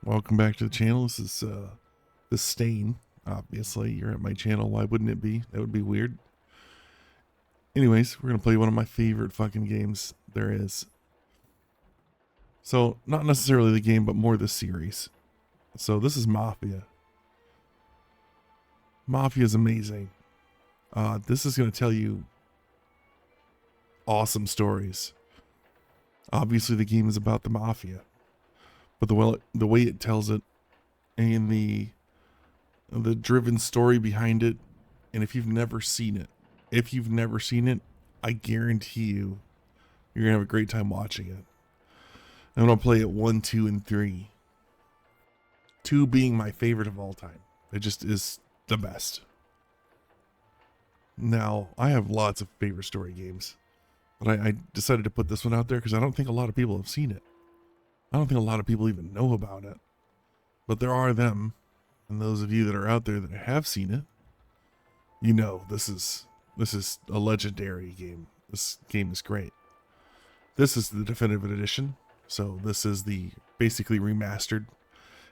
Welcome back to the channel. This is the Stain. Obviously, you're at my channel. Why wouldn't it be? That would be weird. Anyways, we're gonna play one of my favorite fucking games there is. So, not necessarily the game, but more the series. So this is Mafia. Mafia is amazing. This is gonna tell you awesome stories. Obviously, the game is about the Mafia, but the way it tells it, and the driven story behind it, and if you've never seen it, I guarantee you're gonna have a great time watching it. I'm gonna play it 1, 2, and 3. 2 being my favorite of all time. It just is the best. Now, I have lots of favorite story games, but I decided to put this one out there because I don't think a lot of people have seen it. I don't think a lot of people even know about it. But there are them, and those of you that are out there that have seen it, you know this is a legendary game. This game is great. This is the definitive edition, so this is the basically remastered.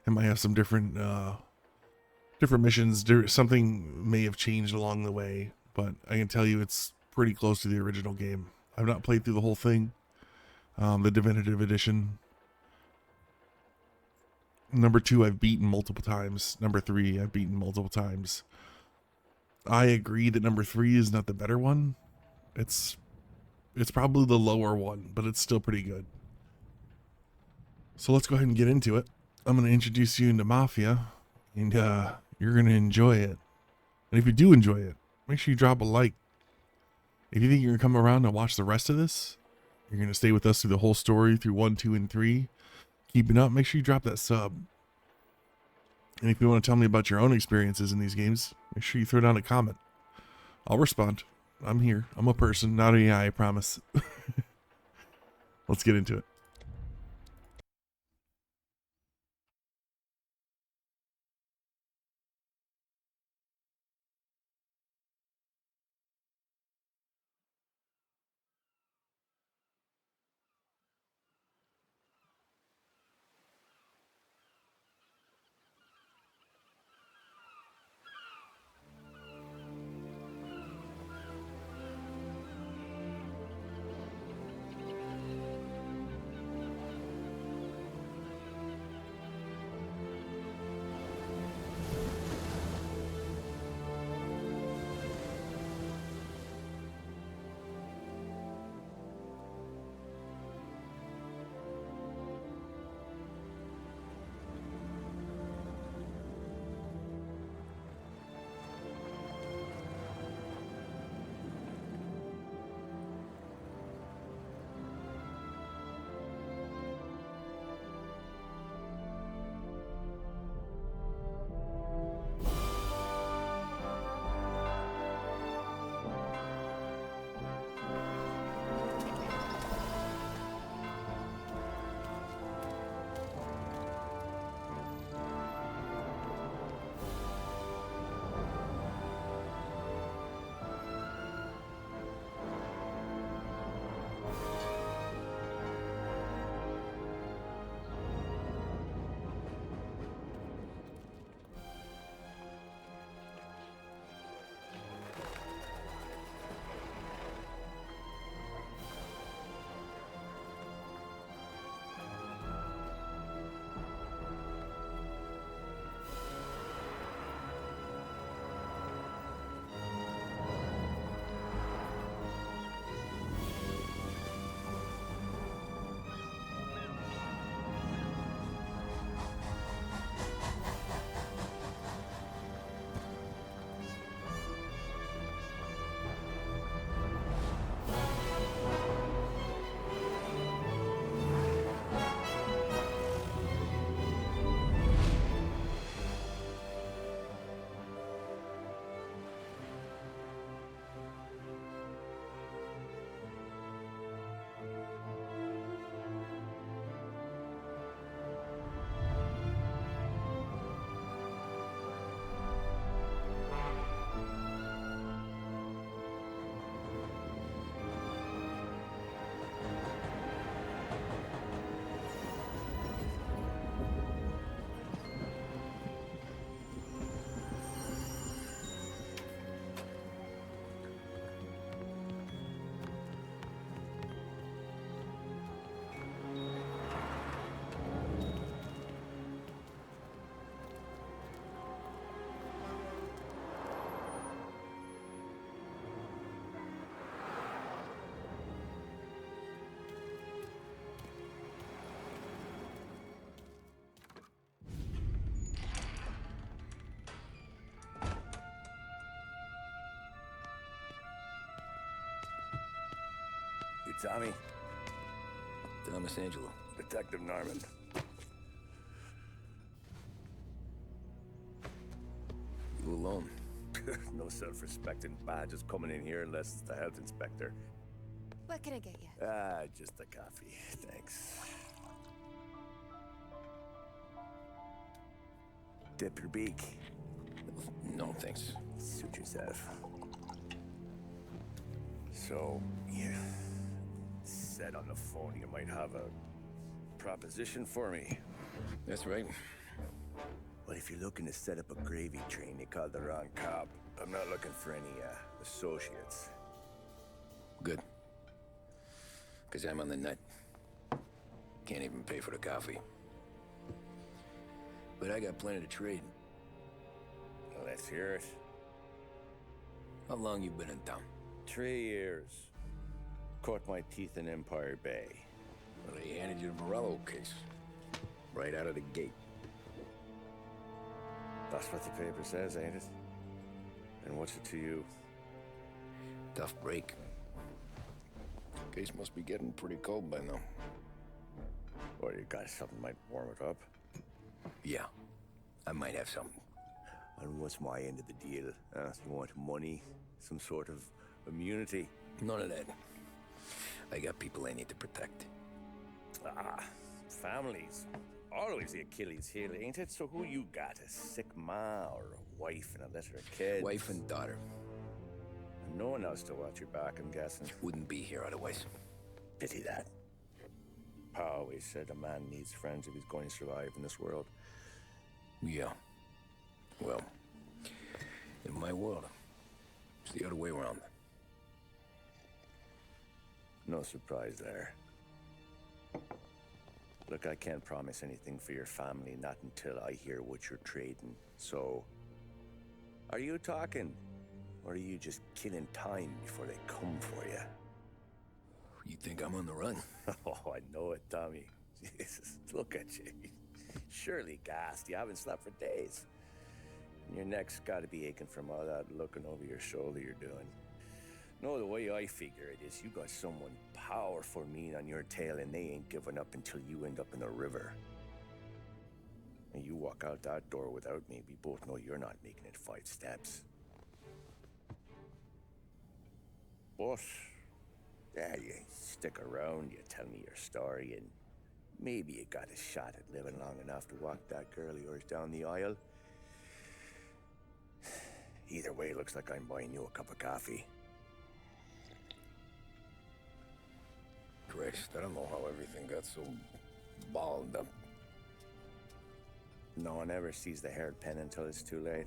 It might have some different missions. Something may have changed along the way, but I can tell you it's pretty close to the original game. I've not played through the whole thing. The definitive edition. Number 2 I've beaten multiple times. Number 3 I've beaten multiple times. I agree that number 3 is not the better one. It's probably the lower one, but it's still pretty good. So let's go ahead and get into it. I'm going to introduce you into Mafia, and you're going to enjoy it. And if you do enjoy it, make sure you drop a like. If you think you're going to come around and watch the rest of this, you're going to stay with us through the whole story, through 1, 2, and 3, keeping up, make sure you drop that sub. And if you want to tell me about your own experiences in these games, make sure you throw down a comment. I'll respond. I'm here. I'm a person, not an AI, I promise. Let's get into it. Tommy. Thomas Angelo. Detective Norman. You alone? No self-respecting badges coming in here unless it's the health inspector. What can I get you? Just a coffee. Thanks. Dip your beak. No, thanks. Suit yourself. So, you said on the phone you might have a proposition for me. That's right. Well, if you're looking to set up a gravy train, you called the wrong cop. I'm not looking for any, associates. Good. Because I'm on the nut. Can't even pay for the coffee. But I got plenty to trade. Well, let's hear it. How long you been in town? 3 years. Caught my teeth in Empire Bay. Well, they handed you the Morello case. Right out of the gate. That's what the paper says, ain't it? And what's it to you? Tough break. Case must be getting pretty cold by now. Or you got something might warm it up? Yeah, I might have something. And what's my end of the deal? You want money? Some sort of immunity? None of that. I got people I need to protect. Families. Always the Achilles heel, ain't it? So who you got? A sick ma or a wife and a litter of kids? Wife and daughter. And no one else to watch your back, I'm guessing. Wouldn't be here otherwise. Pity that. Pa always said a man needs friends if he's going to survive in this world. Yeah. Well, in my world, it's the other way around. No surprise there. Look, I can't promise anything for your family, not until I hear what you're trading. So, are you talking? Or are you just killing time before they come for you? You think I'm on the run? Oh, I know it, Tommy. Jesus, look at you. Surely gassed. You haven't slept for days. And your neck's got to be aching from all that looking over your shoulder you're doing. No, the way I figure it is you got someone powerful mean on your tail and they ain't giving up until you end up in the river. And you walk out that door without me, we both know you're not making it 5 steps. But, yeah, you stick around, you tell me your story, and maybe you got a shot at living long enough to walk that girl of yours down the aisle. Either way, it looks like I'm buying you a cup of coffee. Christ, I don't know how everything got so balled up. No one ever sees the haired pen until it's too late.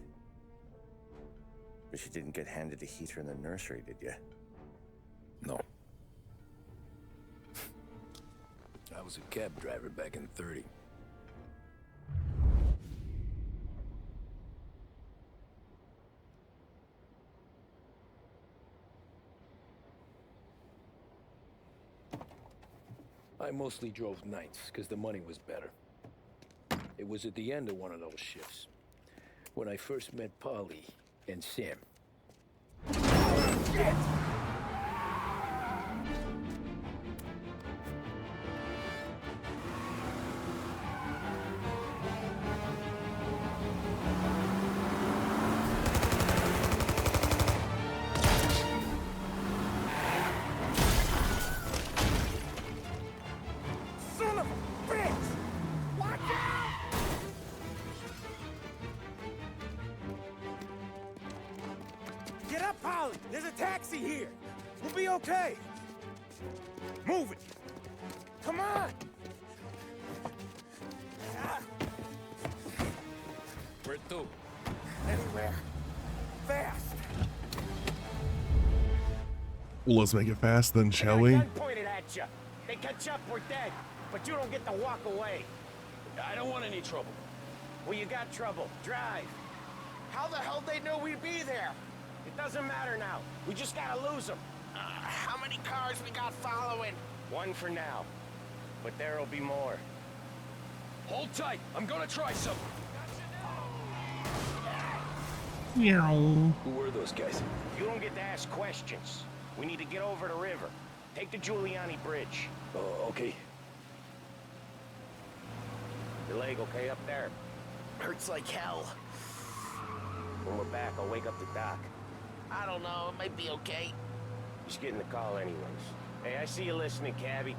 But you didn't get handed a heater in the nursery, did you? No. I was a cab driver back in '30. I mostly drove nights, because the money was better. It was at the end of one of those shifts, when I first met Polly and Sam. Shit! Get up, Polly! There's a taxi here! We'll be okay! Move it! Come on! Where to? Anywhere. Fast! Well, let's make it fast then, shall I we? got a gun pointed at you. They catch up, we're dead. But you don't get to walk away. I don't want any trouble. Well, you got trouble. Drive. How the hell they know we'd be there? It doesn't matter now. We just gotta lose them. How many cars we got following? 1 for now. But there'll be more. Hold tight. I'm gonna try something. Meow. Who were those guys? You don't get to ask questions. We need to get over the river. Take the Giuliani Bridge. Oh, okay. Your leg okay up there? Hurts like hell. When we're back, I'll wake up the doc. I don't know, it might be okay. Just getting the call anyways. Hey, I see you listening, cabbie.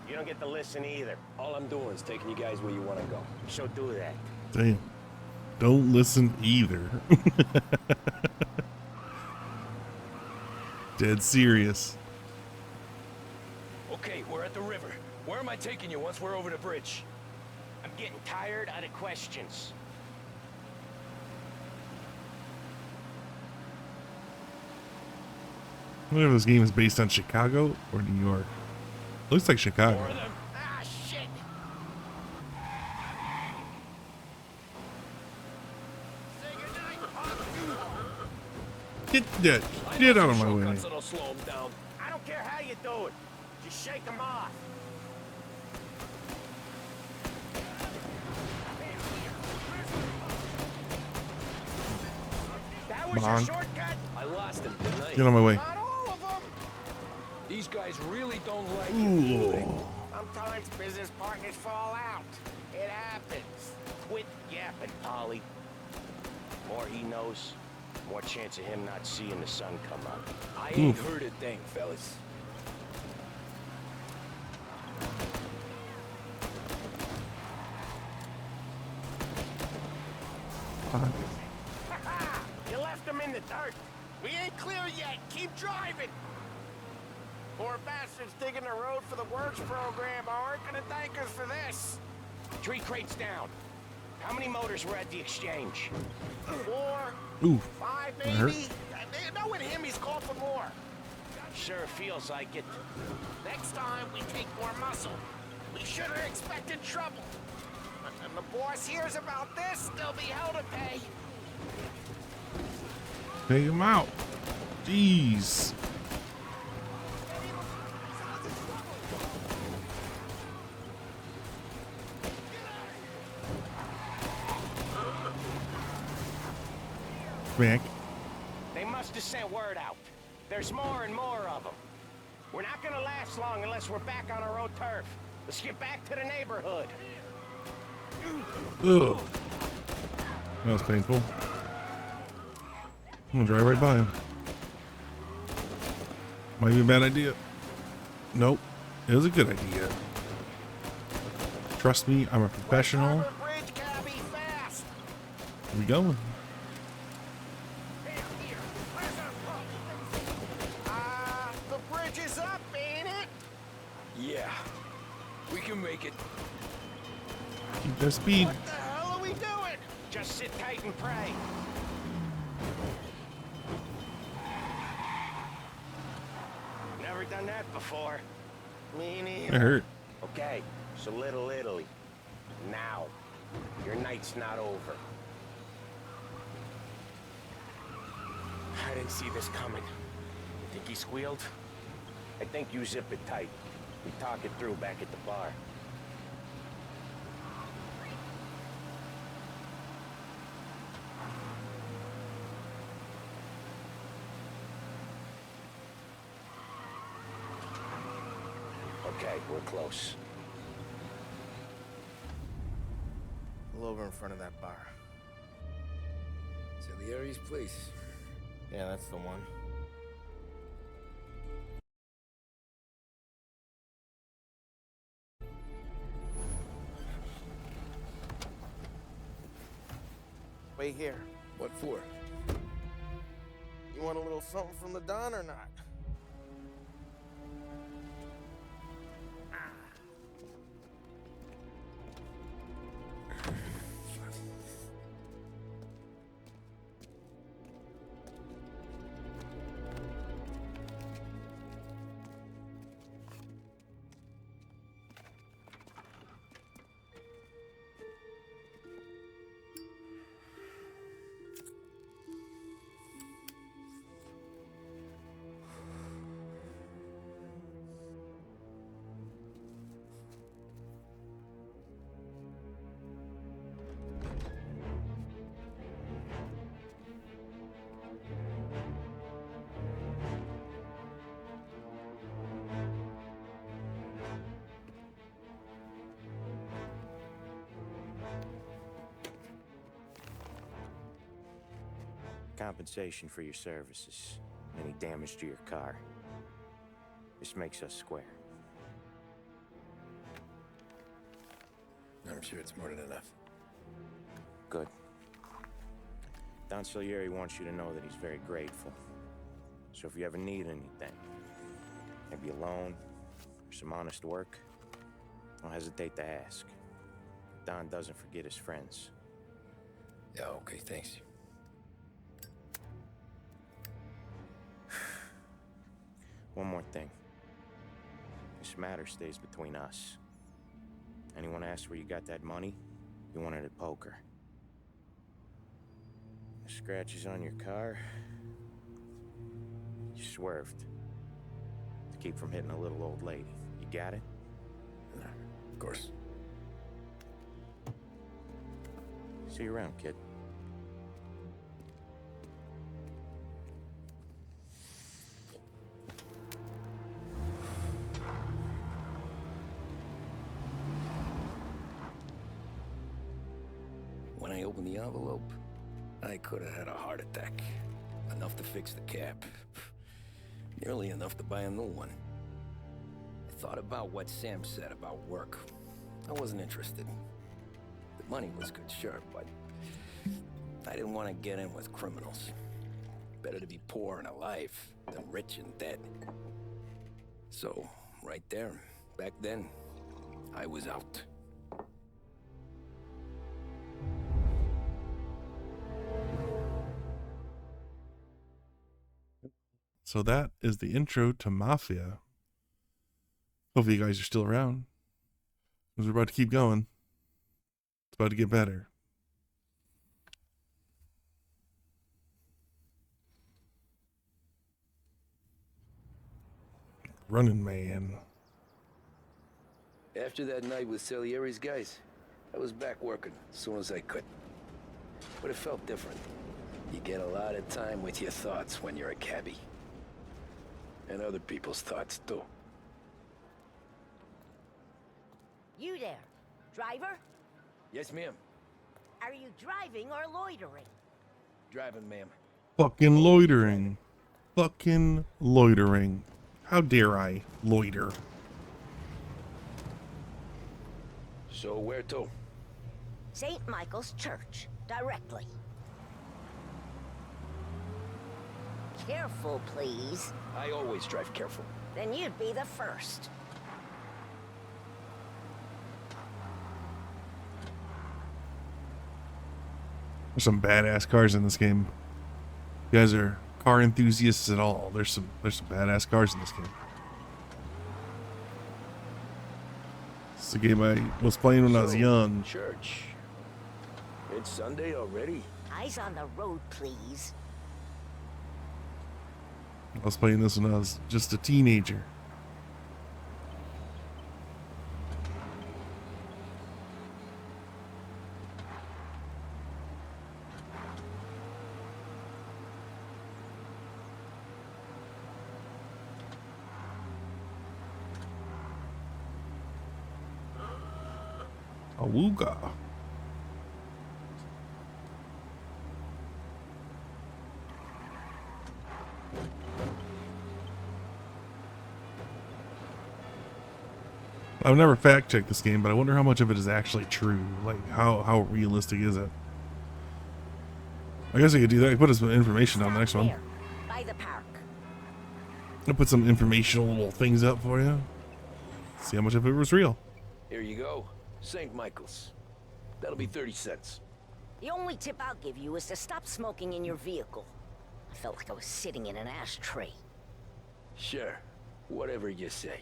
You don't get to listen either. All I'm doing is taking you guys where you want to go. So do that. Damn. Don't listen either. Dead serious. Okay, we're at the river. Where am I taking you once we're over the bridge? I'm getting tired of the questions. I wonder if this game is based on Chicago or New York. Looks like Chicago. More of them. Ah, shit! Get out of my way. Shortcuts that'll slow 'em down. I don't care how you do it. Just shake them off. That was Come on. your shortcut? I lost him, didn't I? Get on my way. Not all of them. These guys really don't like you. Ooh. Sometimes business partners fall out. It happens. Quit yapping, Polly. More he knows, more chance of him not seeing the sun come up. I ain't heard a thing, fellas. You left him in the dirt. We ain't clear yet. Keep driving. Poor bastards digging the road for the works program aren't gonna thank us for this. 3 crates down. How many motors were at the exchange? 4, Ooh. 5 That hurt. maybe. Knowing him, he's called for more. Sure feels like it. Next time, we take more muscle. We should have expected trouble. But when the boss hears about this, there'll be hell to pay. Take him out. Jeez. Back. They must have sent word out. There's more and more of them. We're not gonna last long unless we're back on our own turf. Let's get back to the neighborhood. Ugh. That was painful. I'm gonna drive right by him. Might be a bad idea. Nope. It was a good idea. Trust me, I'm a professional. Harvard Bridge, cabby, fast. Here we go. The bridge is up, ain't it? Yeah. We can make it. Keep their speed. What the hell are we doing? Just sit tight and pray. Never done that before. Me It neither. hurt. Okay, so Little Italy. Now, your night's not over. I didn't see this coming. Think he squealed? I think you zip it tight. We talk it through back at the bar. Okay, we're close. Pull over in front of that bar. Salieri's place. Yeah, that's the one. Wait here. What for? You want a little something from the Don or not? Compensation for your services. Any damage to your car. This makes us square. I'm sure it's more than enough. Good. Don Salieri wants you to know that he's very grateful. So if you ever need anything, maybe a loan or some honest work, don't hesitate to ask. Don doesn't forget his friends. Yeah, okay, thanks. One more thing. This matter stays between us. Anyone asks where you got that money, you won it at poker. The scratches on your car, you swerved to keep from hitting a little old lady. You got it? Of course. See you around, kid. When I opened the envelope, I could have had a heart attack. Enough to fix the cap. Nearly enough to buy a new one. I thought about what Sam said about work. I wasn't interested. The money was good, sure, but I didn't want to get in with criminals. Better to be poor and alive than rich and dead. So, right there, back then, I was out. So that is the intro to Mafia. Hopefully you guys are still around, because we're about to keep going. It's about to get better. Running Man. After that night with Salieri's guys, I was back working as soon as I could. But it felt different. You get a lot of time with your thoughts when you're a cabbie. And other people's thoughts, too. You there, driver? Yes, ma'am. Are you driving or loitering? Driving, ma'am. Fucking loitering. Fucking loitering. How dare I loiter? So where to? St. Michael's Church, directly. Careful, please. I always drive careful. Then you'd be the first. There's some badass cars in this game. You guys are car enthusiasts at all. There's some badass cars in this game. It's a game I was playing when I was So, young. Church. It's Sunday already. Eyes on the road, please. I was playing this when I was just a teenager. Awooga. I've never fact checked this game, but I wonder how much of it is actually true. Like, how realistic is it? I guess I could do that. I could put some information on the next one. There, by the park. I'll put some informational little things up for you. See how much of it was real. Here you go. St. Michael's. That'll be 30 cents. The only tip I'll give you is to stop smoking in your vehicle. I felt like I was sitting in an ashtray. Sure. Whatever you say.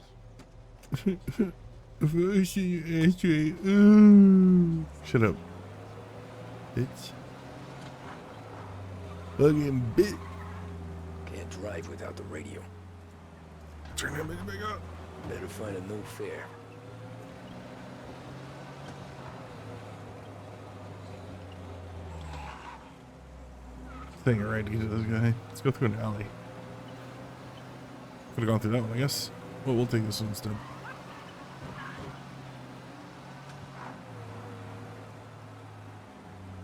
Shut up, bitch. Fucking bitch. Can't drive without the radio. Turn that bitch back up. Better find a new fare. Thing right to this guy. Let's go through an alley. Could have gone through that one, I guess. Well, we'll take this one instead.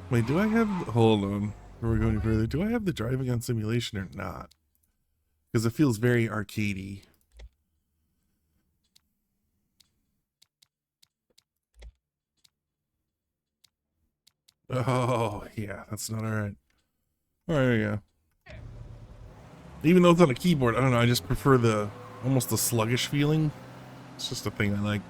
Wait, do I have... Hold on. Before we go any further, do I have the driving on simulation or not? Because it feels very arcadey. Oh, yeah, that's not alright. Alright, yeah. Even though it's on a keyboard, I don't know, I just prefer the almost the sluggish feeling. It's just a thing I like.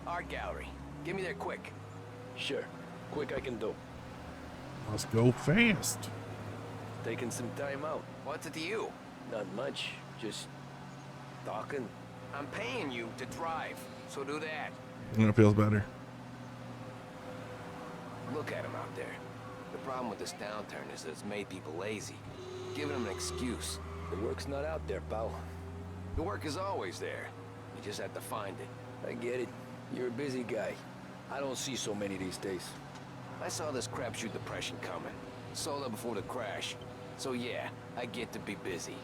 Art gallery. Get me there quick. Sure. Quick I can do. Let's go fast. Taking some time out. What's it to you? Not much. Just talking. I'm paying you to drive, so do that. It feels better. Look at him out there. The problem with this downturn is that it's made people lazy. Giving them an excuse. The work's not out there, pal. The work is always there. You just have to find it. I get it. You're a busy guy. I don't see so many these days. I saw this crapshoot depression coming. Sold up before the crash. So yeah, I get to be busy.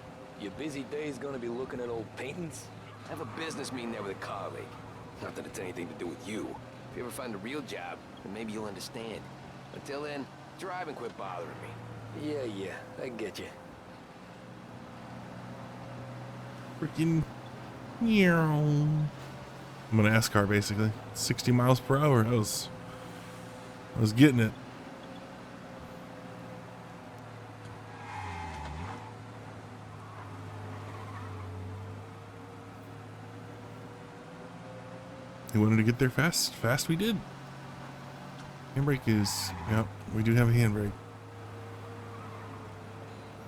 Your busy day's gonna be looking at old paintings? I have a business meeting there with a colleague. Not that it's anything to do with you. If you ever find a real job, then maybe you'll understand. Until then, drive and quit bothering me. Yeah, I get you. Freaking meow. I'm an NASCAR basically. 60 miles per hour. I was getting it. He wanted to get there fast. Fast we did. Handbrake is, yep, we do have a handbrake.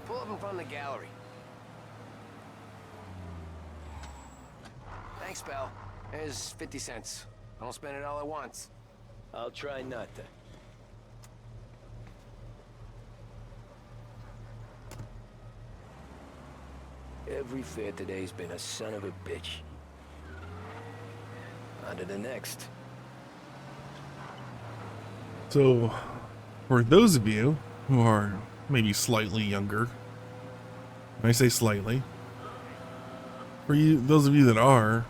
Pull up in front of the gallery. Thanks, pal. There's 50 cents. Don't spend it all at once. I'll try not to. Every fair today's been a son of a bitch. On to the next. So, for those of you who are maybe slightly younger, when I say slightly, for you, those of you that are,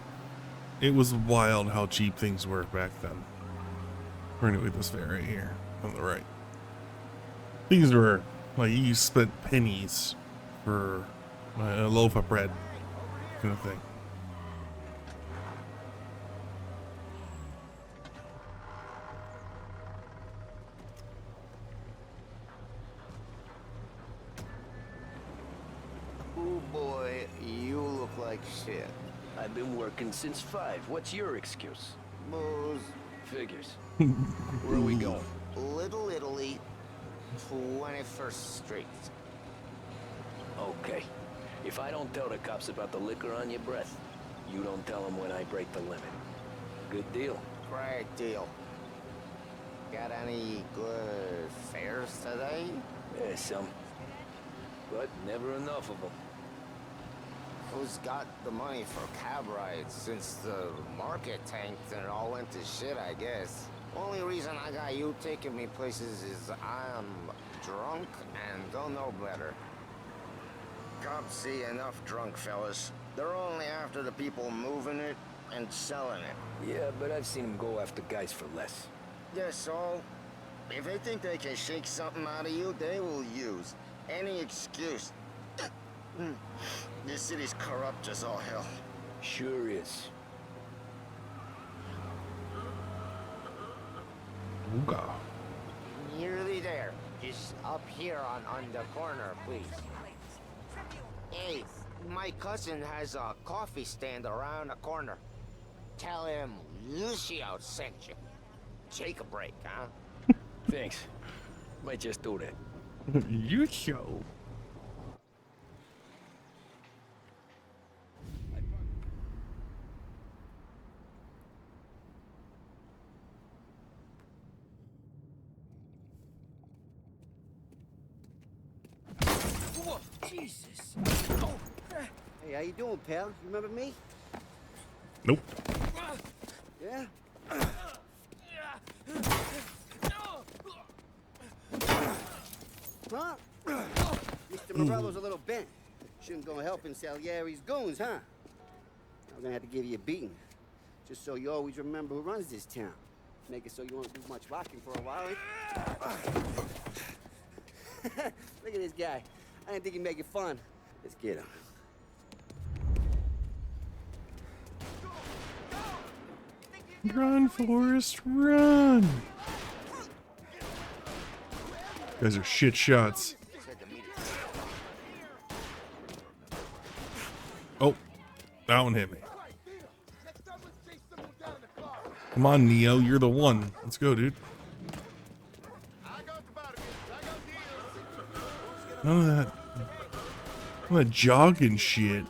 it was wild how cheap things were back then. We're gonna look at this fair right here on the right. Things were like you spent pennies for a loaf of bread, kind of thing. Oh boy, you look like shit. I've been working since 5. What's your excuse? Booze. Figures. Where are we going? Little Italy, 21st Street. Okay. If I don't tell the cops about the liquor on your breath, you don't tell them when I break the limit. Good deal. Great deal. Got any good fares today? Yeah, some. But never enough of them. Who's got the money for cab rides since the market tanked and it all went to shit, I guess? Only reason I got you taking me places is I'm drunk and don't know better. Cops see enough drunk fellas. They're only after the people moving it and selling it. Yeah, but I've seen them go after guys for less. Yeah, so if they think they can shake something out of you, they will use any excuse. This city's corrupt as all hell. Sure is. Ooga. Nearly there. Just up here on the corner, please. Hey, my cousin has a coffee stand around the corner. Tell him Lucio sent you. Take a break, huh? Thanks. Might just do that. You show. Whoa, Jesus. Hey, how you doing, pal? You remember me? Nope. Yeah? Huh? Mr. Morello's a little bent. Shouldn't go helping Salieri's goons, huh? I'm gonna have to give you a beating. Just so you always remember who runs this town. Make it so you won't do much locking for a while. Look at this guy. I didn't think he'd make it fun. Let's get him. Run, Forrest, run! You guys are shit shots. Oh, that one hit me. Come on, Neo, you're the one. Let's go, dude. None of that. None of that jogging shit.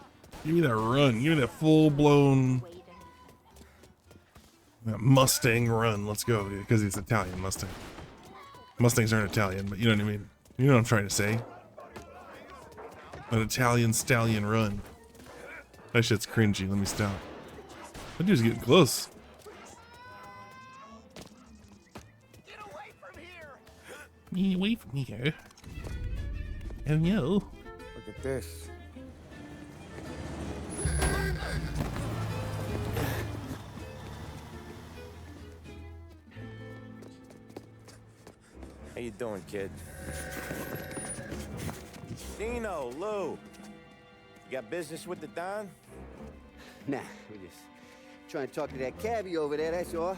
Give me that run. Give me that full-blown Mustang run. Let's go, because it's Italian Mustang. Mustangs aren't Italian, but you know what I mean. You know what I'm trying to say. An Italian stallion run. That shit's cringy. Let me stop. That dude's getting close. Get away from here! Get away from here. Oh no. Look at this. How you doing, kid? Dino, Lou. You got business with the Don? Nah, we're just trying to talk to that cabbie over there, that's all.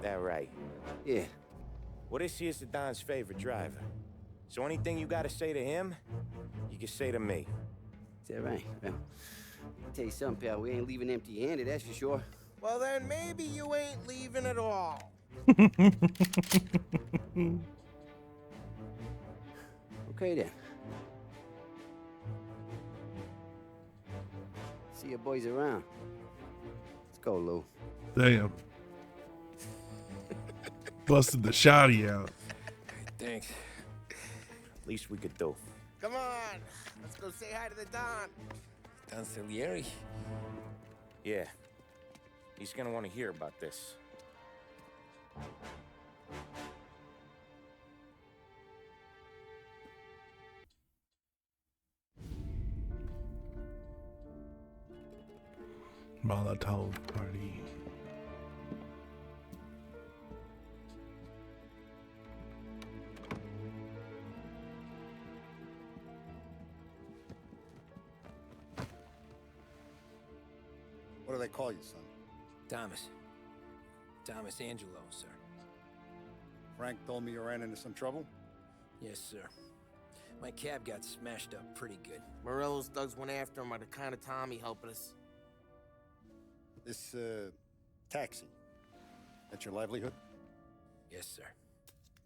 That right. Yeah. Well, this here's the Don's favorite driver. So anything you gotta say to him, you can say to me. Is that right? Well, I'll tell you something, pal. We ain't leaving empty-handed, that's for sure. Well, then maybe you ain't leaving at all. Okay, then. See your boys around. Let's go, Lou. Damn. Busted the shotty out. Thanks. Least we could do. Come on, let's go say hi to the Don. Don Salieri? Yeah. He's gonna want to hear about this. Molotov party. What do they call you, son? Thomas. Thomas Angelo, sir. Frank told me you ran into some trouble? Yes, sir. My cab got smashed up pretty good. Morello's thugs went after him by the kind of Tommy helping us. This, taxi. That's your livelihood? Yes, sir.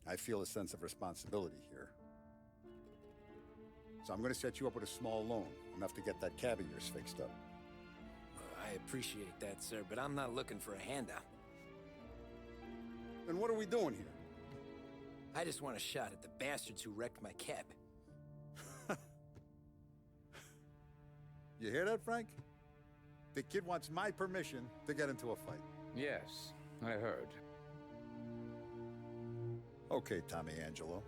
I feel a sense of responsibility here. So I'm gonna set you up with a small loan, enough to get that cab of yours fixed up. I appreciate that, sir, but I'm not looking for a handout. Then what are we doing here? I just want a shot at the bastards who wrecked my cab. You hear that, Frank? The kid wants my permission to get into a fight. Yes, I heard. Okay, Tommy Angelo.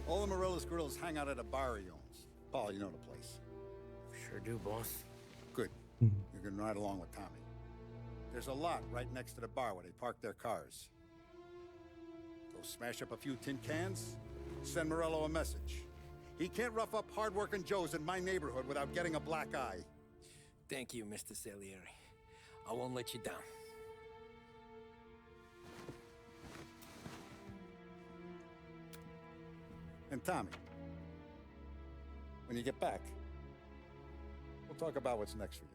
All the Morello's girls hang out at a bar he owns. Paul, you know the place. Sure do, boss. Good. You can ride along with Tommy. There's a lot right next to the bar where they park their cars. Go smash up a few tin cans, send Morello a message. He can't rough up hard-working Joes in my neighborhood without getting a black eye. Thank you, Mr. Salieri. I won't let you down. And Tommy, when you get back, we'll talk about what's next for you.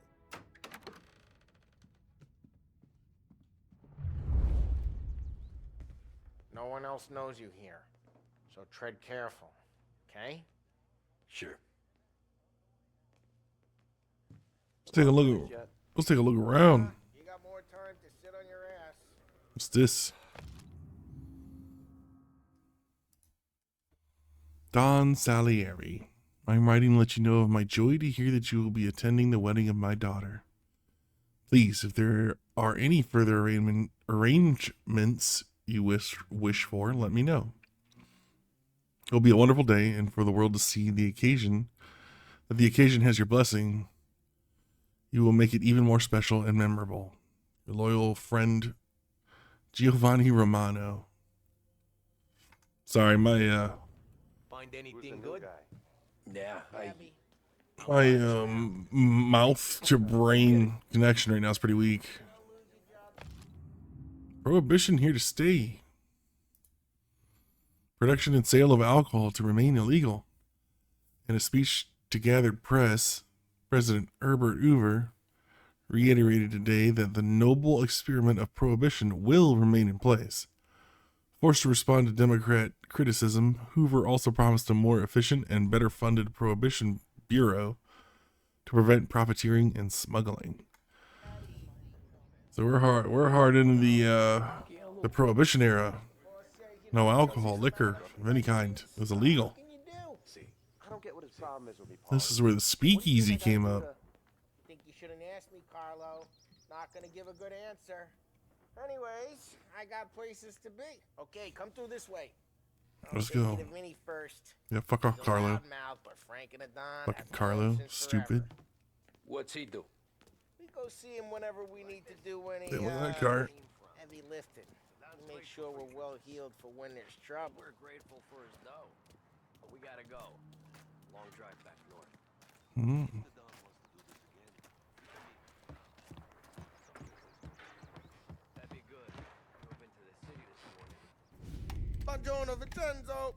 No one else knows you here, so tread careful, okay? Sure. Let's take a look. Let's take a look around. You got more time to sit on your ass. What's this? Don Salieri. I'm writing to let you know of my joy to hear that you will be attending the wedding of my daughter. Please, if there are any further arrangements you wish for, let me know. It'll be a wonderful day, and for the world to see the occasion, that the occasion has your blessing. You will make it even more special and memorable. Your loyal friend, Giovanni Romano. Sorry, my Find anything good? Yeah, mouth to brain connection right now is pretty weak. Prohibition here to stay. Production and sale of alcohol to remain illegal. In a speech to gathered press, President Herbert Hoover reiterated today that the noble experiment of prohibition will remain in place. Forced to respond to Democrat criticism, Hoover also promised a more efficient and better funded prohibition bureau to prevent profiteering and smuggling. So we're hard into the prohibition era. No alcohol, liquor of any kind was illegal. I don't get what his problem is with me, This is where the speakeasy came up. Think you shouldn't ask me, Carlo. Not gonna give a good answer. Anyways, I got places to be. Okay, come through this way. Let's go. Vinny first. Yeah, fuck off, Carlo. But Frank and Adon Fucking Carlo, stupid. What's he do? We go see him whenever we need to do any Yeah, well, that car. heavy lifting. We make sure we're well healed for when there's trouble. We're grateful for his dough, but we gotta go. Long drive back north. Mm. That'd be good. Drove into the city this morning. Buongiorno, Vincenzo.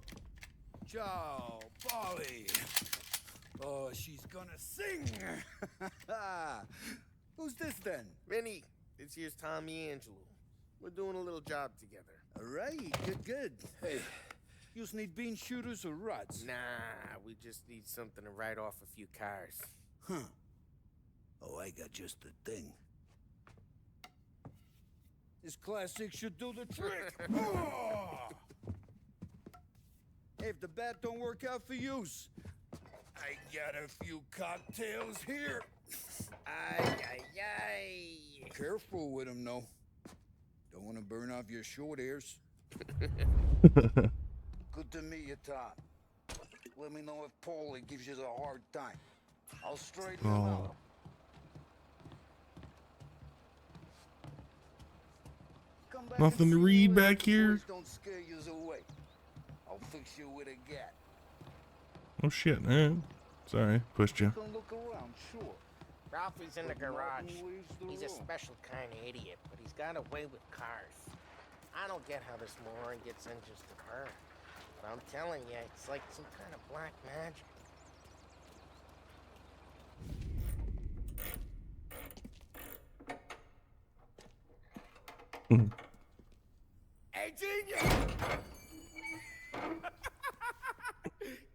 Ciao, Polly. Oh, she's gonna sing. Who's this then? Vinny, this here's Tommy Angelo. We're doing a little job together. All right, good. Hey, you need bean shooters or rods? Nah, we just need something to write off a few cars. Huh. Oh, I got just the thing. This classic should do the trick. Oh! Hey, if the bat don't work out for yous, I got a few cocktails here. Ay. Careful with them, though. Don't want to burn off your short hairs. Good to meet you, Tom. Let me know if Paulie gives you a hard time. I'll straighten him out. Come back Nothing and to see read me back later. here. Boys don't scare yous away. I'll fix you with a gat. Oh shit, alright. Sorry, pushed you. Can look around, sure. Ralphie's in the But garage. Martin leaves the He's a room. special kind of idiot, but he's got a way with cars. I don't get how this moron gets engines to burn. But I'm telling you, it's like some kind of black magic. Hey, genius!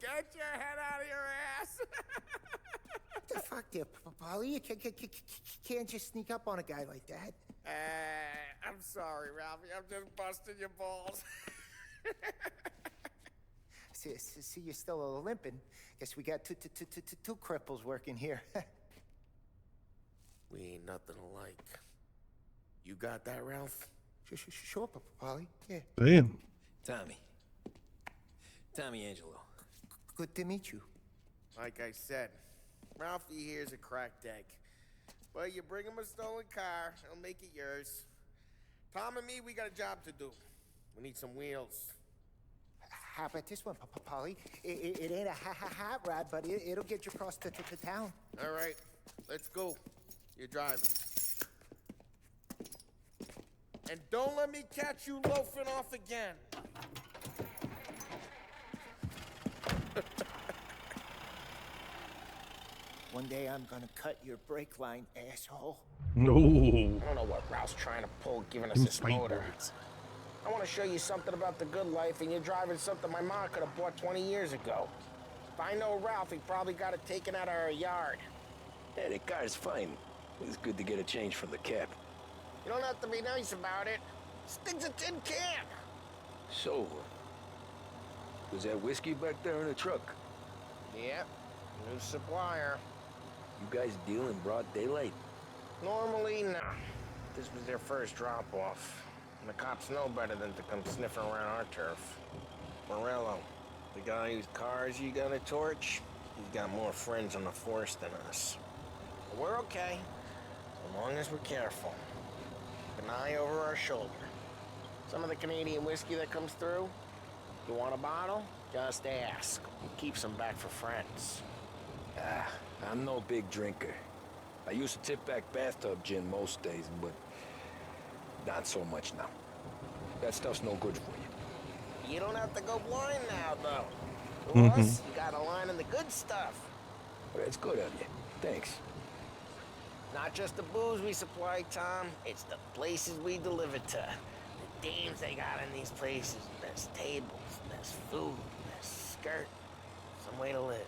Get your head out of your ass! The fuck there, Polly? You can't just sneak up on a guy like that. I'm sorry, Ralphie. I'm just busting your balls. See, you're still limping. Guess we got two cripples working here. We ain't nothing alike. You got that, Ralph? Sure, Polly. Yeah. Damn. Tommy Angelo. Good to meet you. Like I said, Ralphie here's a cracked egg. But you bring him a stolen car, he'll make it yours. Tom and me, we got a job to do. We need some wheels. How about this one, Polly? It ain't a hot rod, but it'll get you across to town. All right, let's go. You're driving. And don't let me catch you loafing off again. One day I'm gonna cut your brake line, asshole. No. I don't know what Ralph's trying to pull, giving us Them this fight motor. words. I want to show you something about the good life, and you're driving something my mom could have bought 20 years ago. If I know Ralph, he probably got it taken out of our yard. Yeah, the car's fine. It's good to get a change from the cap. You don't have to be nice about it. This thing's a tin can. So, was that whiskey back there in the truck? Yep, new supplier. You guys deal in broad daylight? Normally, no. This was their first drop-off. And the cops know better than to come sniffing around our turf. Morello, the guy whose cars you got to torch, he's got more friends on the force than us. But we're okay. As long as we're careful. Keep an eye over our shoulder. Some of the Canadian whiskey that comes through, you want a bottle? Just ask. We'll keep some back for friends. I'm no big drinker. I used to tip back bathtub gin most days, but not so much now. That stuff's no good for you. You don't have to go blind now, though. To us, you got a line in the good stuff. That's good of you. Thanks. Not just the booze we supply, Tom. It's the places we deliver to. The dames they got in these places. There's tables, there's food, there's skirt. Some way to live.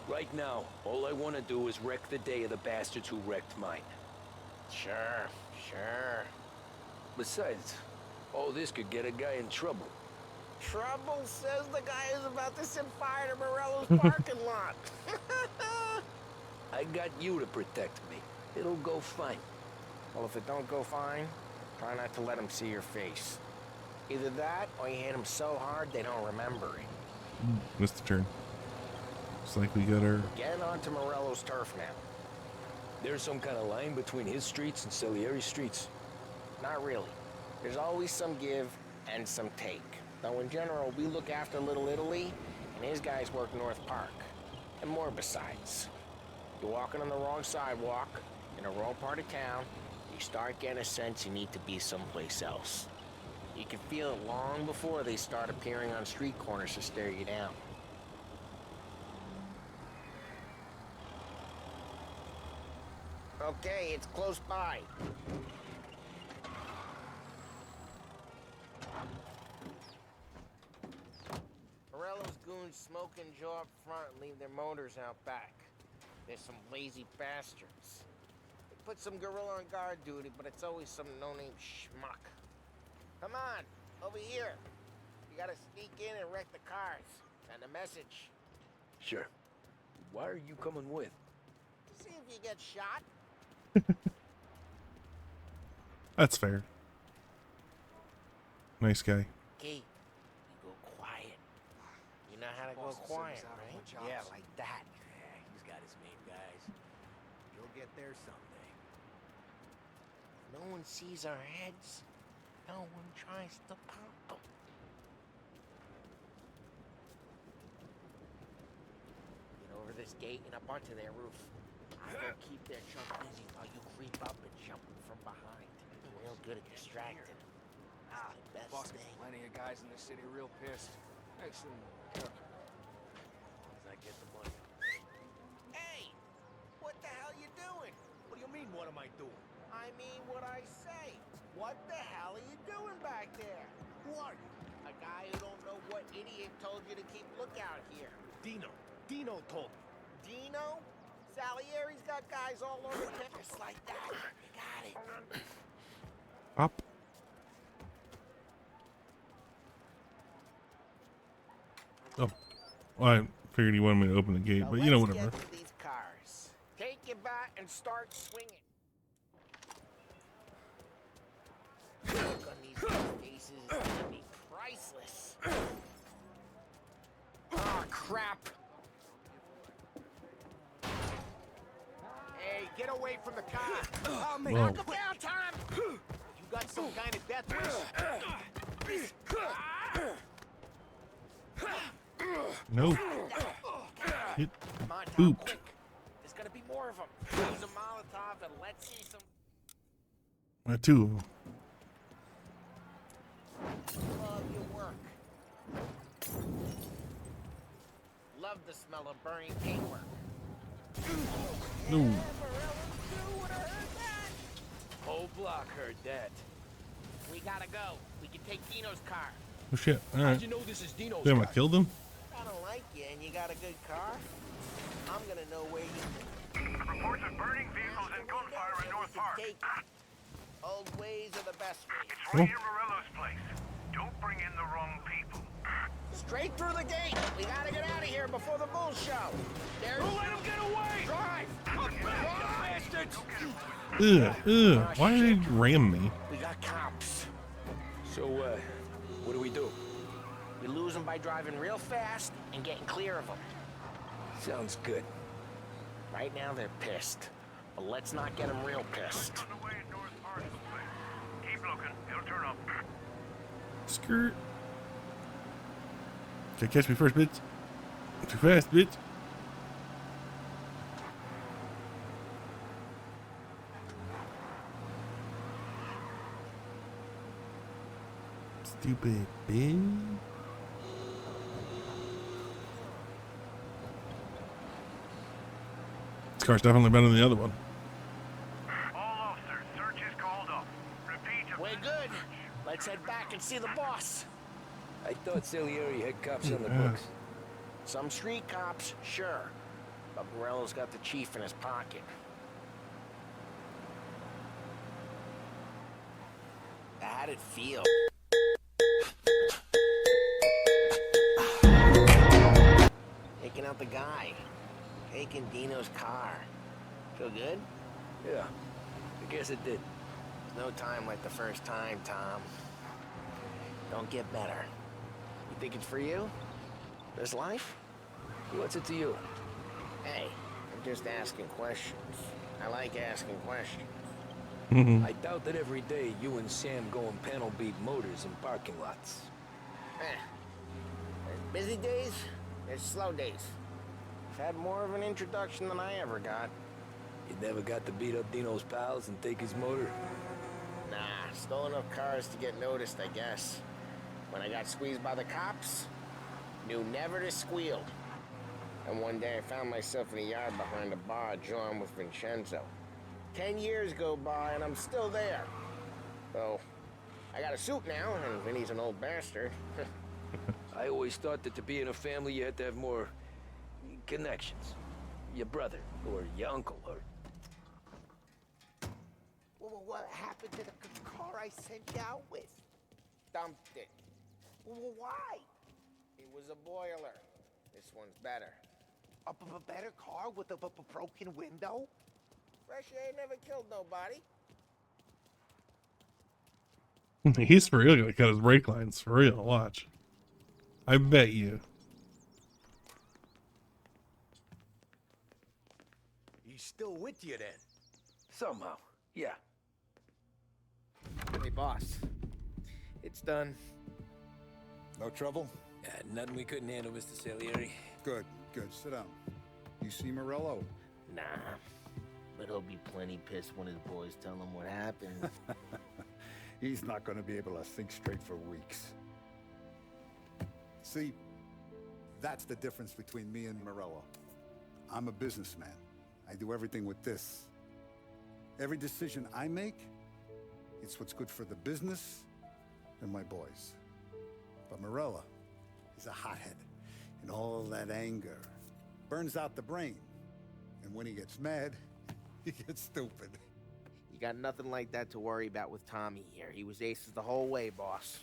Right now, all I want to do is wreck the day of the bastards who wrecked mine. Sure. Besides, all this could get a guy in trouble. Trouble, says the guy who's about to set fire to Morello's parking lot. I got you to protect me. It'll go fine. Well, if it don't go fine, try not to let them see your face. Either that, or you hit them so hard they don't remember it. Missed the turn. Looks like we got our... Get onto Morello's turf now. There's some kind of line between his streets and Salieri's streets. Not really. There's always some give and some take. Though in general, we look after Little Italy, and his guys work North Park. And more besides. You're walking on the wrong sidewalk, in the wrong part of town, you start getting a sense you need to be someplace else. You can feel it long before they start appearing on street corners to stare you down. Okay, it's close by. Morello's goons smoke and jaw up front and leave their motors out back. There's some lazy bastards. They put some gorilla on guard duty, but it's always some no-name schmuck. Come on, over here. You gotta sneak in and wreck the cars. Send a message. Sure. Why are you coming with? To see if you get shot. That's fair. Nice guy. Key, you go quiet. You know how to go quiet, right? Yeah, like that. Yeah, he's got his main guys. You'll get there someday. No one sees our heads. No one tries to pop them. Get over this gate and up onto their roof. I'll keep their chunk busy while you creep up and jump from behind. I'm real good at distracting. Best Boss thing. gets plenty of guys in the city real pissed. Excellent character. As long as I get the money. Hey! What the hell you doing? What do you mean, what am I doing? I mean what I say. What the hell are you doing back there? Who are you? A guy who don't know what idiot told you to keep lookout here. Dino. Dino told me. Dino? Salieri's got guys all over town. Just like that. You got it. Up. Oh. Well, I figured he wanted me to open the gate, Now but you know, let's whatever. get to these cars. Take your bat and start swinging. Look on these faces is gonna be priceless. Oh, crap. Hey, get away from the car. Oh, man. Whoa. Knock him down, Tom. You got some kind of death wish? No. Get Come on, Tom, booped. quick. There's gonna be more of them. Use a Molotov and let's see some... Two of them. Love your work. Love the smell of burning paintwork. No. Whole block heard that. We gotta go. We can take Dino's car. Oh shit. Alright. How'd you know this is Dino's Damn, I car? killed him? I don't like you and you got a good car. I'm gonna know where you... Reports of burning vehicles and gunfire in North Park. Old ways are the best ways. It's right near Morello's place. Don't bring in the wrong people. Straight through the gate. We gotta get out of here before the bull show. There's... Who let him get away? Drive! Bastards! Why did he ram me? We got cops. So, what do we do? We lose them by driving real fast and getting clear of them. Sounds good. Right now they're pissed. But let's not get him real pissed. On the way in north part of the place. Keep looking. He'll turn up. Skirt. Okay, catch me first, bitch. Too fast, bitch. Stupid bitch. This car's definitely better than the other one. All officers, search is called off. Repeat. We're good. Let's head back and see the boss. I thought Salieri had cops on the books. Some street cops, sure. But Morello's got the chief in his pocket. How'd it feel? Taking out the guy. Taking Dino's car. Feel good? Yeah, I guess it did. No time like the first time, Tom. Don't get better. You think it's for you? This life? What's it to you? Hey, I'm just asking questions. I like asking questions. I doubt that every day you and Sam go and panel beat motors in parking lots. There's busy days, there's slow days. I've had more of an introduction than I ever got. You never got to beat up Dino's pals and take his motor? Nah, stole enough cars to get noticed, I guess. When I got squeezed by the cops, knew never to squeal. And one day I found myself in a yard behind a bar drawn with Vincenzo. 10 years go by and I'm still there. So, I got a suit now, and Vinny's an old bastard. I always thought that to be in a family you had to have more connections. Your brother, or your uncle, or... Well, what happened to the car I sent you out with? Dumped it. Well, why? It was a boiler. This one's better. A better car with a broken window? Fresh air never killed nobody. He's for real gonna cut his brake lines. For real, watch. I bet you. He's still with you then? Somehow, yeah. Hey, boss. It's done. No trouble? Nothing we couldn't handle, Mr. Salieri. Good, good. Sit down. You see Morello? Nah. But he'll be plenty pissed when his boys tell him what happened. He's not going to be able to think straight for weeks. See, that's the difference between me and Morello. I'm a businessman. I do everything with this. Every decision I make, it's what's good for the business and my boys. But Morello, he's a hothead. And all that anger burns out the brain. And when he gets mad, he gets stupid. You got nothing like that to worry about with Tommy here. He was aces the whole way, boss.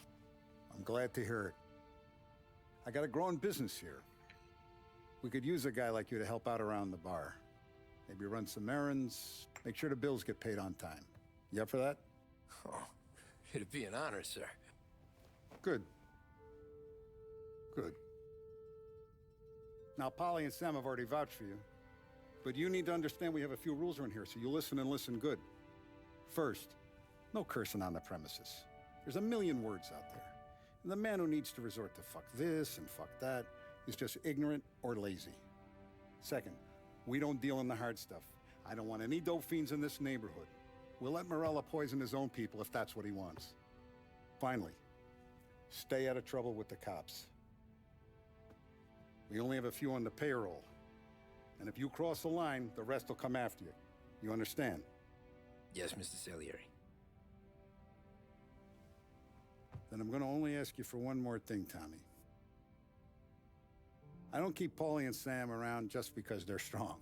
I'm glad to hear it. I got a growing business here. We could use a guy like you to help out around the bar. Maybe run some errands, make sure the bills get paid on time. You up for that? Oh, it'd be an honor, sir. Good. Good. Now, Polly and Sam have already vouched for you. But you need to understand we have a few rules around here, so you listen and listen good. First, no cursing on the premises. There's a million words out there. And the man who needs to resort to fuck this and fuck that is just ignorant or lazy. Second, we don't deal in the hard stuff. I don't want any dope fiends in this neighborhood. We'll let Morella poison his own people if that's what he wants. Finally, stay out of trouble with the cops. We only have a few on the payroll. And if you cross the line, the rest will come after you. You understand? Yes, Mr. Salieri. Then I'm going to only ask you for one more thing, Tommy. I don't keep Paulie and Sam around just because they're strong.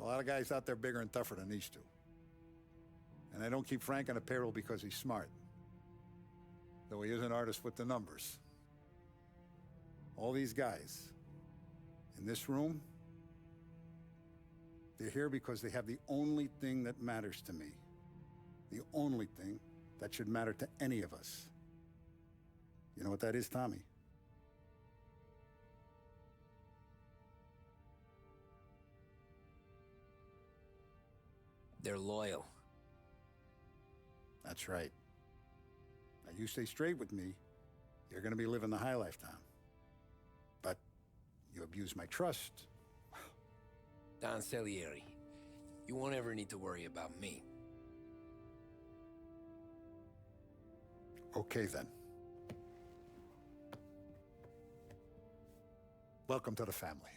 A lot of guys out there bigger and tougher than these two. And I don't keep Frank on the payroll because he's smart. Though he is an artist with the numbers. All these guys in this room, they're here because they have the only thing that matters to me. The only thing that should matter to any of us. You know what that is, Tommy? They're loyal. That's right. Now you stay straight with me, you're gonna be living the high life, Tom. But you abuse my trust. Don Salieri, you won't ever need to worry about me. Okay, then. Welcome to the family.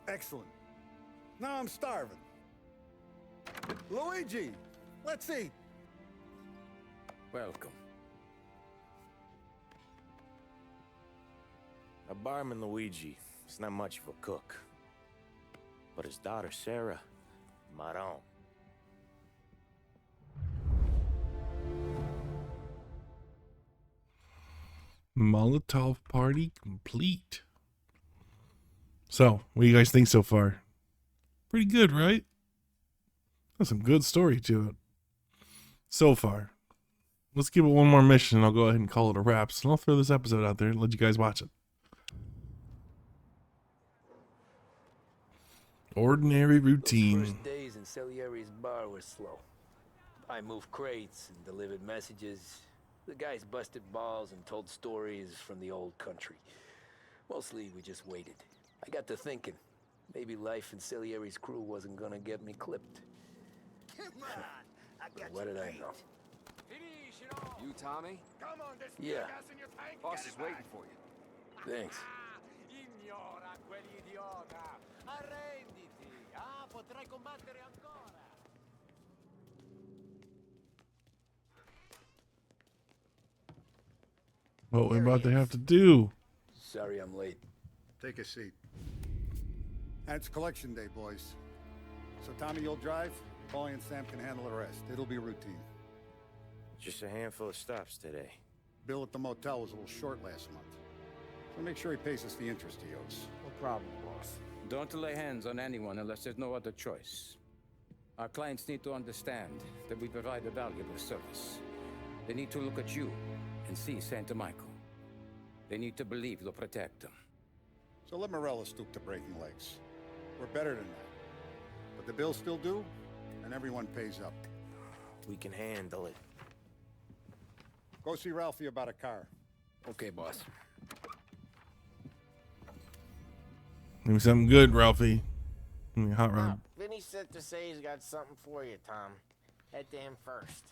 Excellent. Now I'm starving. Luigi, let's eat. Welcome. A barman Luigi is not much of a cook. But his daughter Sarah, Maron. Molotov party complete. So, what do you guys think so far? Pretty good, right? That's some good story to it. So far. Let's give it one more mission and I'll go ahead and call it a wrap. So I'll throw this episode out there and let you guys watch it. Ordinary routine. Those first days in Salieri's bar were slow. I moved crates and delivered messages. The guys busted balls and told stories from the old country. Mostly we just waited. I got to thinking, maybe life in Salieri's crew wasn't gonna get me clipped. Come on, I got What did I know? You, Tommy? Come on, there's Yeah. gas in your tank. Boss Get is it waiting back. for you. Thanks. Ignora quell'idiota. Arrenditi. Potrai combattere ancora. What we're about to have to do. Sorry I'm late. Take a seat. And it's collection day, boys. So Tommy, you'll drive. Paulie and Sam can handle the rest. It'll be routine. Just a handful of stops today. Bill at the motel was a little short last month. So make sure he pays us the interest he owes. No problem, boss. Don't lay hands on anyone unless there's no other choice. Our clients need to understand that we provide a valuable service. They need to look at you and see Santa Michael. They need to believe you'll protect them. So let Morella stoop to breaking legs. We're better than that. But the bill's still due, and everyone pays up. We can handle it. Go see Ralphie about a car. Okay, boss. Give me something good, Ralphie. Give me a hot rod. Vinny said to say he's got something for you, Tom. Head to him first.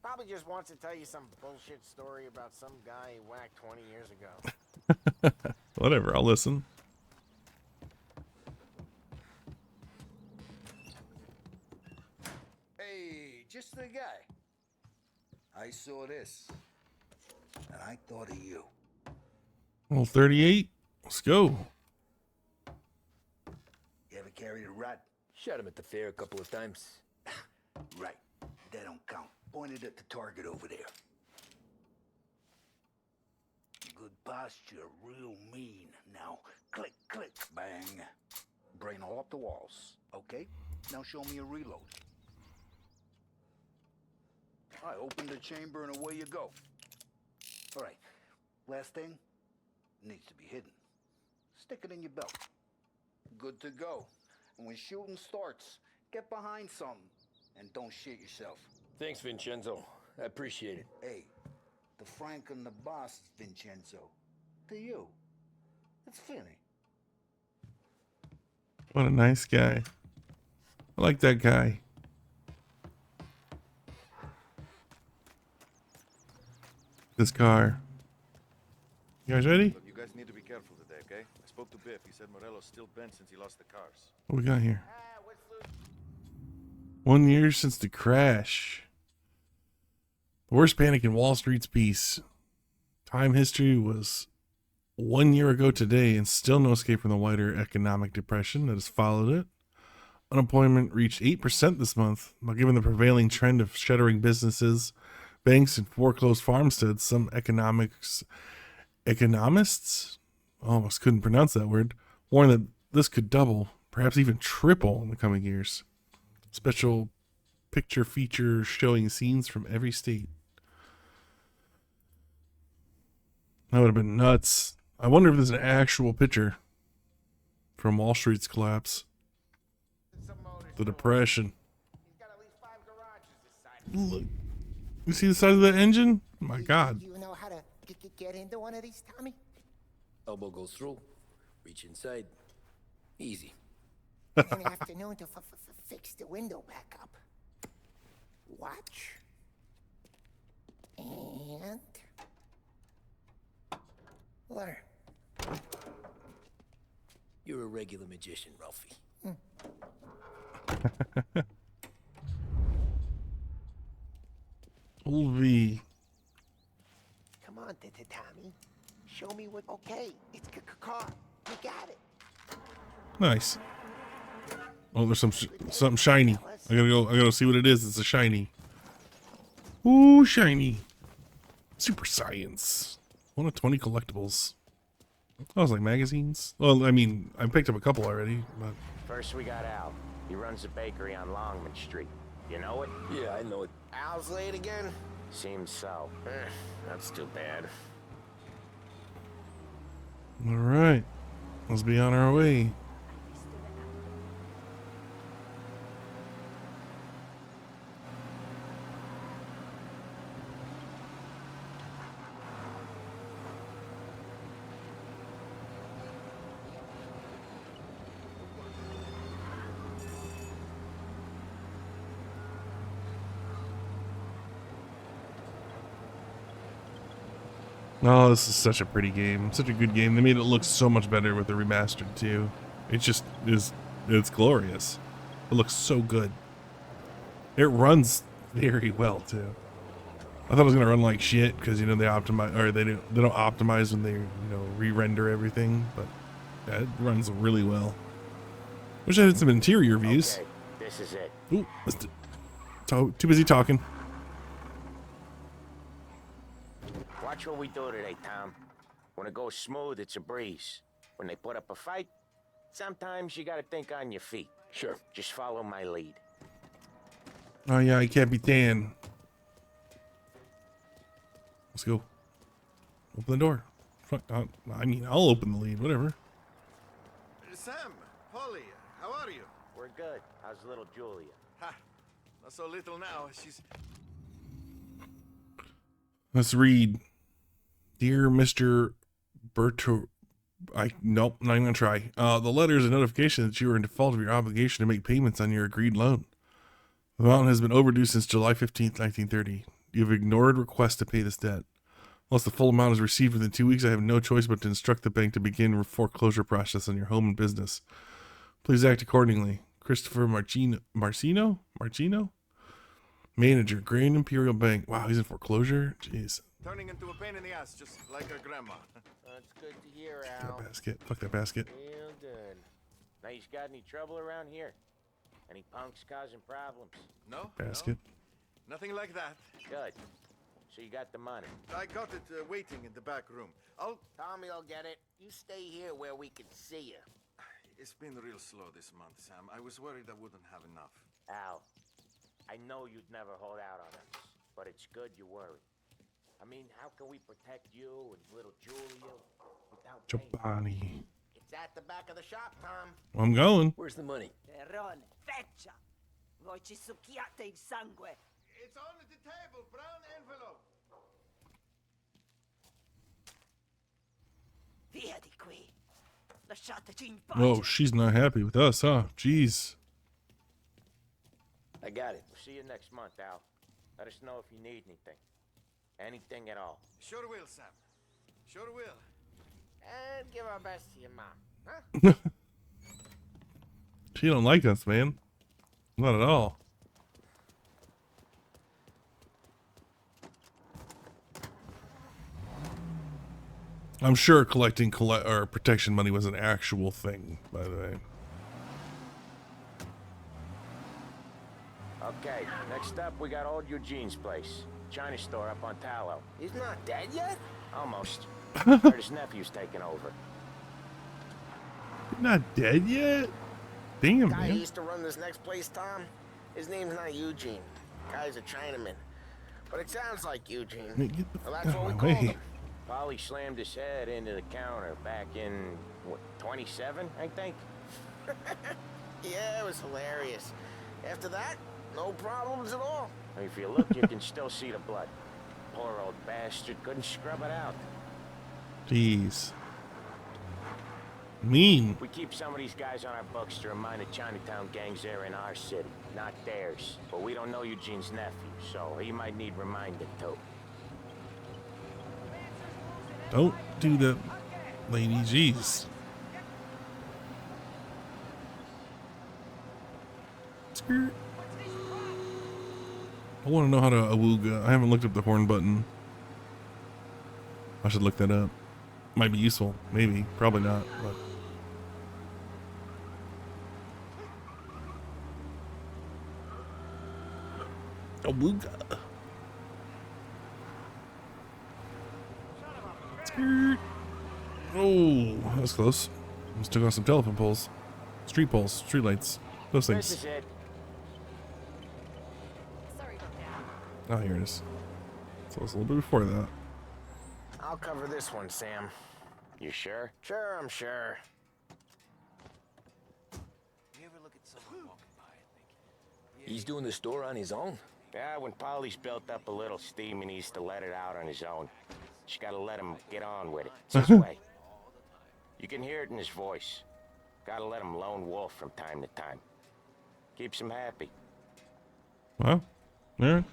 Probably just wants to tell you some bullshit story about some guy he whacked 20 years ago. Whatever, I'll listen. Hey, just the guy. I saw this, and I thought of you. Well, 38. Let's go. You ever carried a rat? Shot him at the fair a couple of times. Right. That don't count. Pointed at the target over there. Good posture, real mean. Now, click, click, bang. Brain all up the walls. Okay? Now show me a reload. All right, open the chamber and away you go. All right, last thing, needs to be hidden. Stick it in your belt. Good to go. And when shooting starts, get behind something and don't shit yourself. Thanks, Vincenzo. I appreciate it. Hey, the Frank and the boss, Vincenzo. To you. It's Finny. What a nice guy. I like that guy. This car. You guys ready? Look, you guys need to be careful today, okay? I spoke to Biff. He said Morello's still bent since he lost the cars. What we got here? 1 year since the crash. The worst panic in Wall Street's peace. Time history was 1 year ago today, and still no escape from the wider economic depression that has followed it. Unemployment reached 8% this month. While given the prevailing trend of shuttering businesses, banks, and foreclosed farmsteads, some economists, almost couldn't pronounce that word, warn that this could double, perhaps even triple in the coming years. Special picture feature showing scenes from every state. That would have been nuts. I wonder if there's an actual picture from Wall Street's collapse. The Depression. Look, you see the size of that engine? Oh my God. You know how to get into one of these, Tommy? Elbow goes through. Reach inside. Easy. An afternoon to fix the window back up. Watch. And... learn. You're a regular magician, Ralphie. Old V. Come on, Tommy. Show me what... Okay, it's car. You got it. Nice. Oh, there's something shiny. I gotta see what it is. It's a shiny. Ooh, shiny. Super science. 1 of 20 collectibles. Oh, it's like magazines. Well, I mean, I picked up a couple already, but... First we got Al. He runs a bakery on Longman Street. You know it? Yeah, I know it. Al's late again? Seems so. That's too bad. All right. Let's be on our way. Oh, this is such a pretty game. Such a good game. They made it look so much better with the remastered too. It just is, it's glorious. It looks so good. It runs very well too. I thought it was gonna run like shit because, you know, they optimize, or they don't optimize when they, you know, re-render everything, but yeah, it runs really well. Wish I had some interior views. Okay, this is it. Ooh, too busy talking. Watch what we do today, Tom. When it goes smooth, it's a breeze. When they put up a fight, sometimes you gotta think on your feet. Sure. Just follow my lead. Oh yeah, Capitan. Let's go. Open the door. Fuck, I mean, I'll open the lead, whatever. Sam, Polly, how are you? We're good. How's little Julia? Ha, not so little now. She's... Let's read. Dear Mr. Berto... Nope, not even gonna try. The letter is a notification that you are in default of your obligation to make payments on your agreed loan. The amount has been overdue since July 15th, 1930. You have ignored requests to pay this debt. Unless the full amount is received within 2 weeks, I have no choice but to instruct the bank to begin a foreclosure process on your home and business. Please act accordingly. Christopher Marcino? Manager, Grand Imperial Bank. Wow, he's in foreclosure? Jeez. turning into a pain in the ass, just like her grandma. That's good to hear, That Al. basket. Fuck that basket. Real good. Now, you got any trouble around here? Any punks causing problems? No? Basket. No, nothing like that. Good. So you got the money. I got it waiting in the back room. Tommy will get it. You stay here where we can see you. It's been real slow this month, Sam. I was worried I wouldn't have enough. Al, I know you'd never hold out on us, but it's good you worry. I mean, how can we protect you and little Julia without Giovanni. It's at the back of the shop, Tom. I'm going. Where's the money? Terrone, feccia! Voi ci succhiate il sangue! It's on the table, brown envelope. Via di qui! Lasciateci in pace! Oh, she's not happy with us, huh? Jeez. I got it. We'll see you next month, Al. Let us know if you need anything. Anything at all. Sure will, Sam. Sure will. And give our best to your mom, huh? She don't like us, man. Not at all. I'm sure collecting or protection money was an actual thing, by the way. Okay, next up we got old Eugene's place. China store up on Tallow. He's not dead yet? Almost. Heard his nephew's taking over. Not dead yet? Damn, Guy who man. used to run this next place, Tom. His name's not Eugene. Guy's a Chinaman. But it sounds like Eugene. Hey, get the Well, fuck that's out what of we my call way. him. Polly slammed his head into the counter back in, what, 27, I think? Yeah, it was hilarious. After that, no problems at all. If you look, you can still see the blood. Poor old bastard couldn't scrub it out. Jeez. Mean. We keep some of these guys on our books to remind the Chinatown gangs they're in our city, not theirs. But we don't know Eugene's nephew, so he might need reminding too. Don't do that, lady. Jeez. Skirt. I want to know how to awooga. I haven't looked up the horn button. I should look that up. Might be useful. Maybe. Probably not. But. Awooga. Skirt. Oh, that was close. Almost took on some telephone poles. Street poles. Street lights. Those This things. is it. Oh, here it is. So it's a little bit before that. I'll cover this one, Sam. You sure? Sure, I'm sure. You ever look at someone walking by and think, He's doing the store on his own? Yeah, when Polly's built up a little steam, he needs to let it out on his own. Just gotta let him get on with it. It's his way. You can hear it in his voice. Gotta let him lone wolf from time to time. Keeps him happy. Well, alright.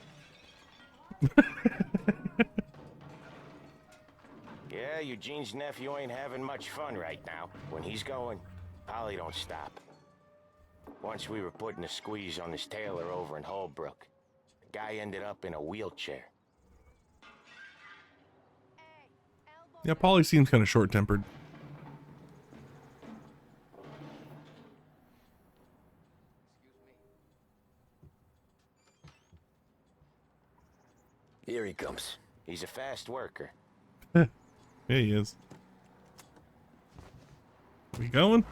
Yeah, Eugene's nephew ain't having much fun right now. When he's going, Polly don't stop. Once we were putting a squeeze on this tailor over in Holbrook. The guy ended up in a wheelchair. Yeah, Polly seems kind of short-tempered. Here he comes. He's a fast worker. Yeah, he is. We going?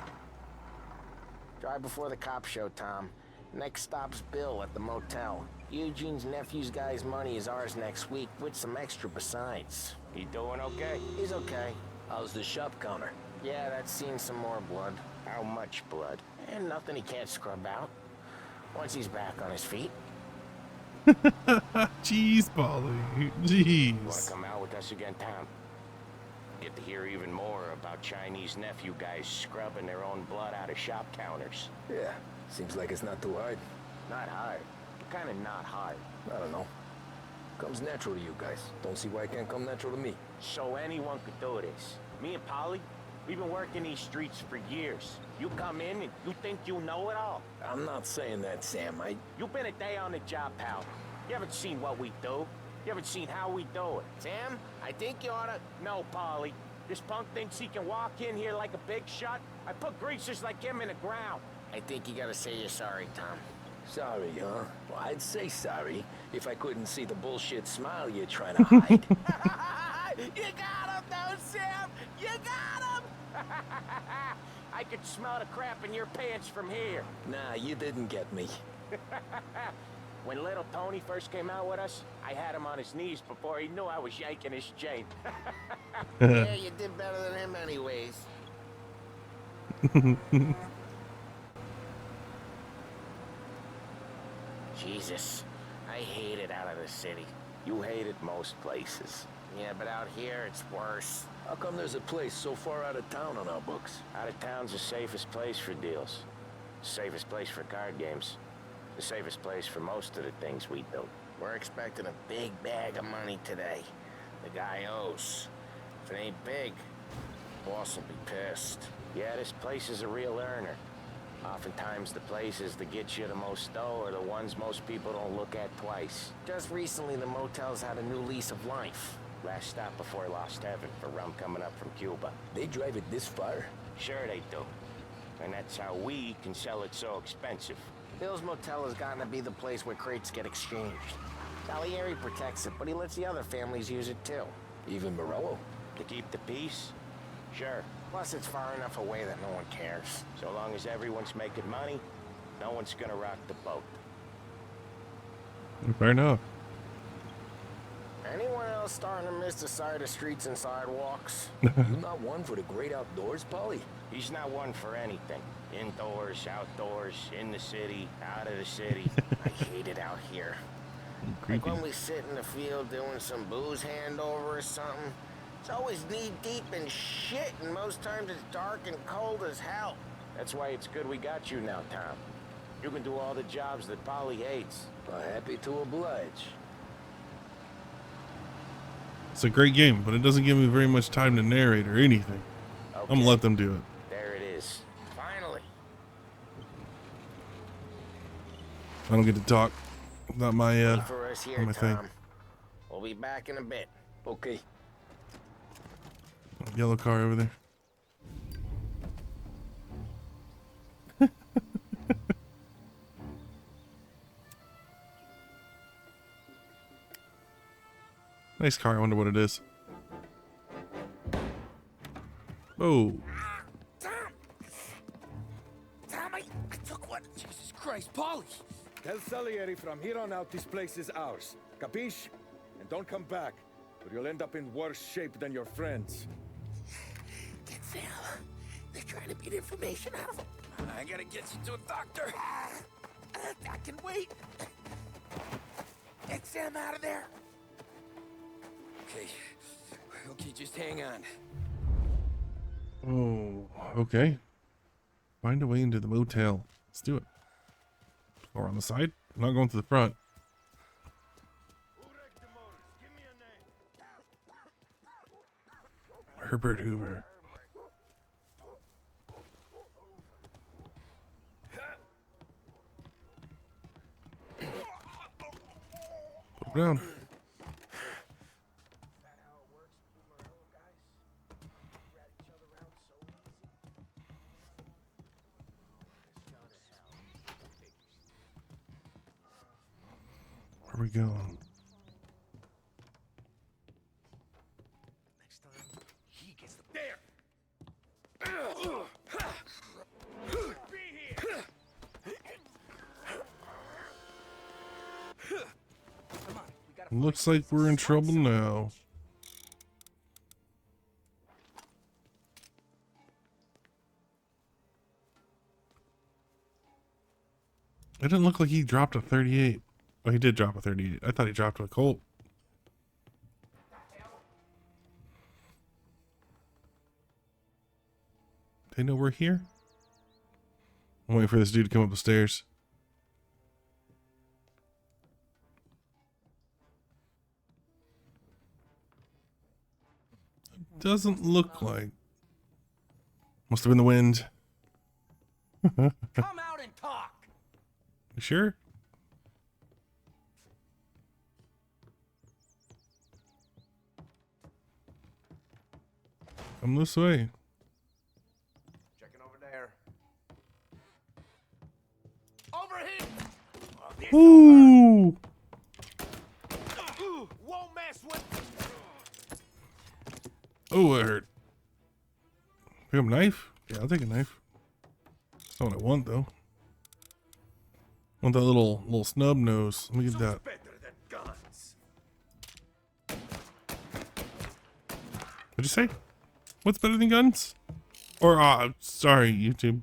Drive before the cop show, Tom. Next stop's Bill at the motel. Eugene's nephew's guy's money is ours next week, with some extra besides. He doing okay? He's okay. How's the shop counter? Yeah, that's seen some more blood. How much blood? And nothing he can't scrub out. Once he's back on his feet. Jeez, Polly. Wanna Jeez. come out with us again, Tom? Get to hear even more about Chinese nephew guys scrubbing their own blood out of shop counters. Yeah, seems like it's not too hard. Not hard. Kinda not hard. I don't know. Comes natural to you guys. Don't see why it can't come natural to me. So anyone could do this. Me and Polly, we've been working these streets for years. You come in and you think you know it all. I'm not saying that, Sam. You've been a day on the job, pal. You haven't seen what we do. You haven't seen how we do it. Sam, I think you oughta... No, Polly. This punk thinks he can walk in here like a big shot. I put greasers like him in the ground. I think you gotta say you're sorry, Tom. Sorry, huh? Well, I'd say sorry if I couldn't see the bullshit smile you're trying to hide. You got him, though, Sam! You got him! I could smell the crap in your pants from here. Nah, you didn't get me. When little Tony first came out with us, I had him on his knees before he knew I was yanking his chain. Yeah, you did better than him anyways. Jesus, I hate it out of the city. You hate it most places. Yeah, but out here, it's worse. How come there's a place so far out of town on our books? Out of town's the safest place for deals. The safest place for card games. The safest place for most of the things we do. We're expecting a big bag of money today. The guy owes. If it ain't big, boss will be pissed. Yeah, this place is a real earner. Oftentimes the places that get you the most dough are the ones most people don't look at twice. Just recently, the motel's had a new lease of life. Last stop before Lost Heaven for rum coming up from Cuba. They drive it this far? Sure they do. And that's how we can sell it so expensive. Bill's Motel has gotten to be the place where crates get exchanged. Salieri protects it, but he lets the other families use it too. Even Morello? To keep the peace? Sure. Plus, it's far enough away that no one cares. So long as everyone's making money, no one's gonna rock the boat. Fair enough. Anyone else starting to miss the sight of streets and sidewalks? You not one for the great outdoors, Polly? He's not one for anything. Indoors, outdoors, in the city, out of the city. I hate it out here. Like when we sit in the field doing some booze handover or something. It's always knee-deep in shit, and most times it's dark and cold as hell. That's why it's good we got you now, Tom. You can do all the jobs that Polly hates. Happy to oblige. It's a great game, but it doesn't give me very much time to narrate or anything. Okay. I'm gonna let them do it. There it is. Finally. I don't get to talk. Not my Wait for us here, not my thing. Tom. We'll be back in a bit. Okay. Yellow car over there. Nice car. I wonder what it is. Oh. Tommy, I took one. Jesus Christ, Polly! Tell Salieri from here on out this place is ours. Capiche? And don't come back, or you'll end up in worse shape than your friends. Get Sam. They're trying to beat information out of him. I gotta get you to a doctor. I can wait. Get Sam out of there. Okay. Okay, just hang on. Oh, okay. Find a way into the motel. Let's do it. Or on the side? I'm not going to the front. Herbert Hoover. Put it down. Where are we going? Next time, he gets the there. Looks like we're in trouble now. It didn't look like he dropped a 38. Oh, he did drop a 38. I thought he dropped a Colt. They know we're here? I'm waiting for this dude to come up the stairs. Doesn't look like. Must have been the wind. Come out and talk. You sure? Come this way. Checking over there. Over here. Ooh! Won't mess with. Oh, that hurt. Pick up a knife? Yeah, I'll take a knife. That's not what I want, though. I want that little snub nose. Let me get that. Better than guns. What'd you say? What's better than guns? Or, sorry, YouTube.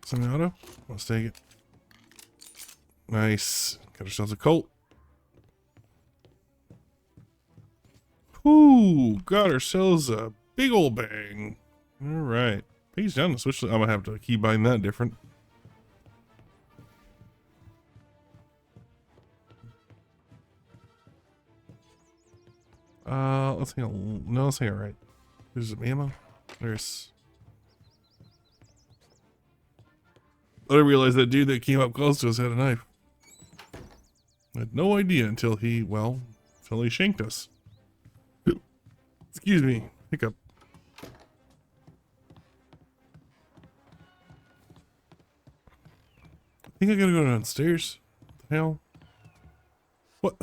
Semi-auto? Let's take it. Nice. Got ourselves a Colt. Ooh, got ourselves a big old bang. All right. Page down to switch. I'm gonna have to keybind that different. Let's hang. No, let's hang it right. There's some ammo. There's. I didn't realize that dude that came up close to us had a knife. I had no idea until he shanked us. Excuse me. Hiccup. I think I gotta go downstairs. What the hell? What?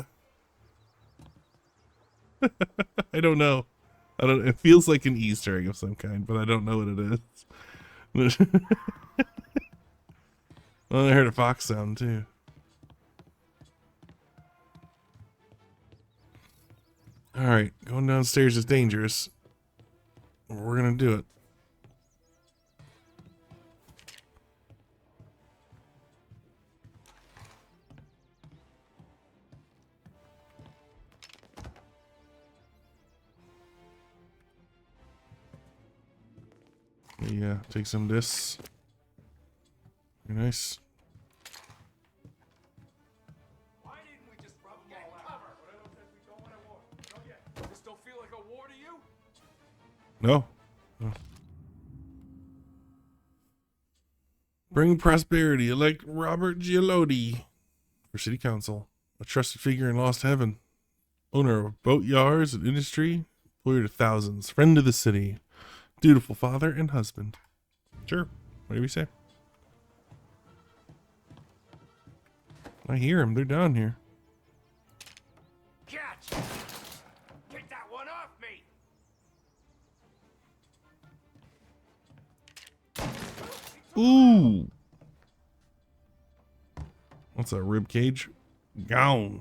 I don't know. It feels like an Easter egg of some kind, but I don't know what it is. Oh, I heard a fox sound too. All right, going downstairs is dangerous. We're gonna do it. Yeah, take some of this. Very nice. This don't feel like a war to you? No. No. Bring prosperity. Elect Robert Gialotti for city council. A trusted figure in lost heaven. Owner of boat yards and industry. Employer to thousands. Friend of the city. Dutiful father and husband. Sure. What do we say? I hear them. They're down here. Catch! Get that one off me! Ooh. What's that, rib cage? Gone.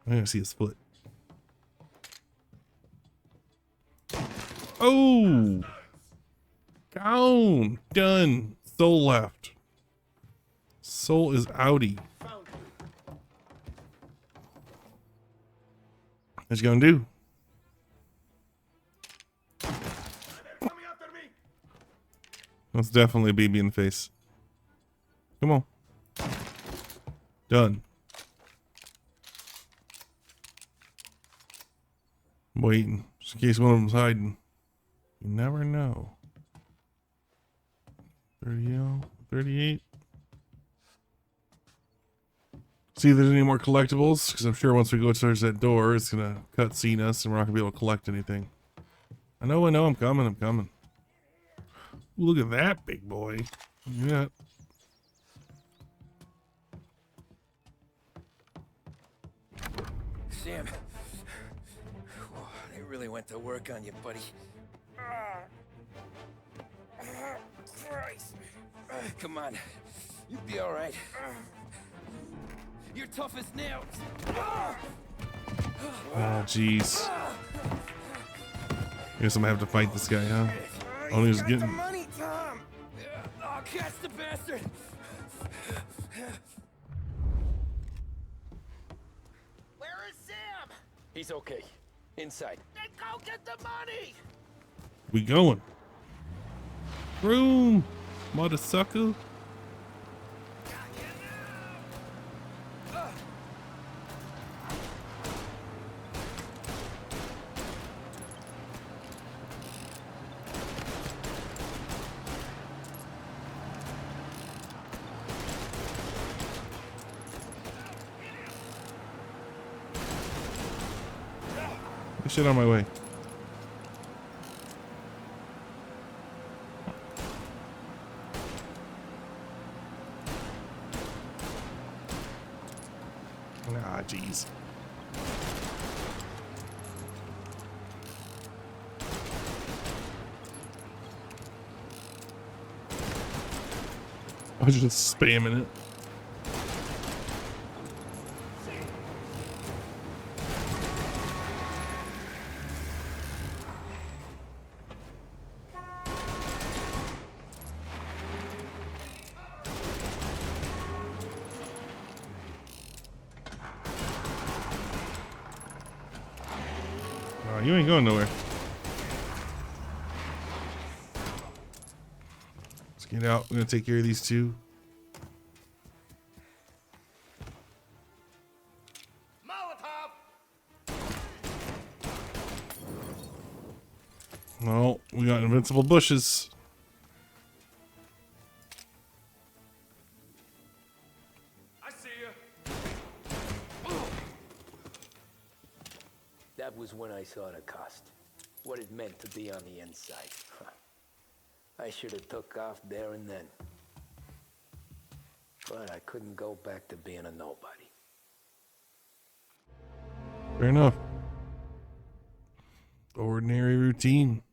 I gotta see his foot. Oh. Gone. Done. Soul left. Soul is outie. What you gonna do? That's definitely a BB in the face. Come on. Done. I'm waiting. Just in case one of them's hiding. You never know. 30, 38. See if there's any more collectibles, because I'm sure once we go towards that door, it's gonna cutscene us and we're not gonna be able to collect anything. I know, I'm coming. Ooh, look at that big boy. Yeah. Sam, they really went to work on you, buddy. Christ. Come on, you'll be all right. You're tough as nails. Oh, jeez. Guess I'm gonna have to fight this guy, huh? Only was getting. Money, Tom. Oh, catch the bastard. Where is Sam? He's okay. Inside. Then go get the money! We going. Room, mother sucker. Get shit on my way. Ah, jeez. I was just spamming it. You ain't going nowhere. Let's get out. We're gonna take care of these two. No, we got invincible bushes. I see you. That was when I saw the cost. What it meant to be on the inside. I should have took off there and then. But I couldn't go back to being a nobody. Fair enough. Ordinary routine.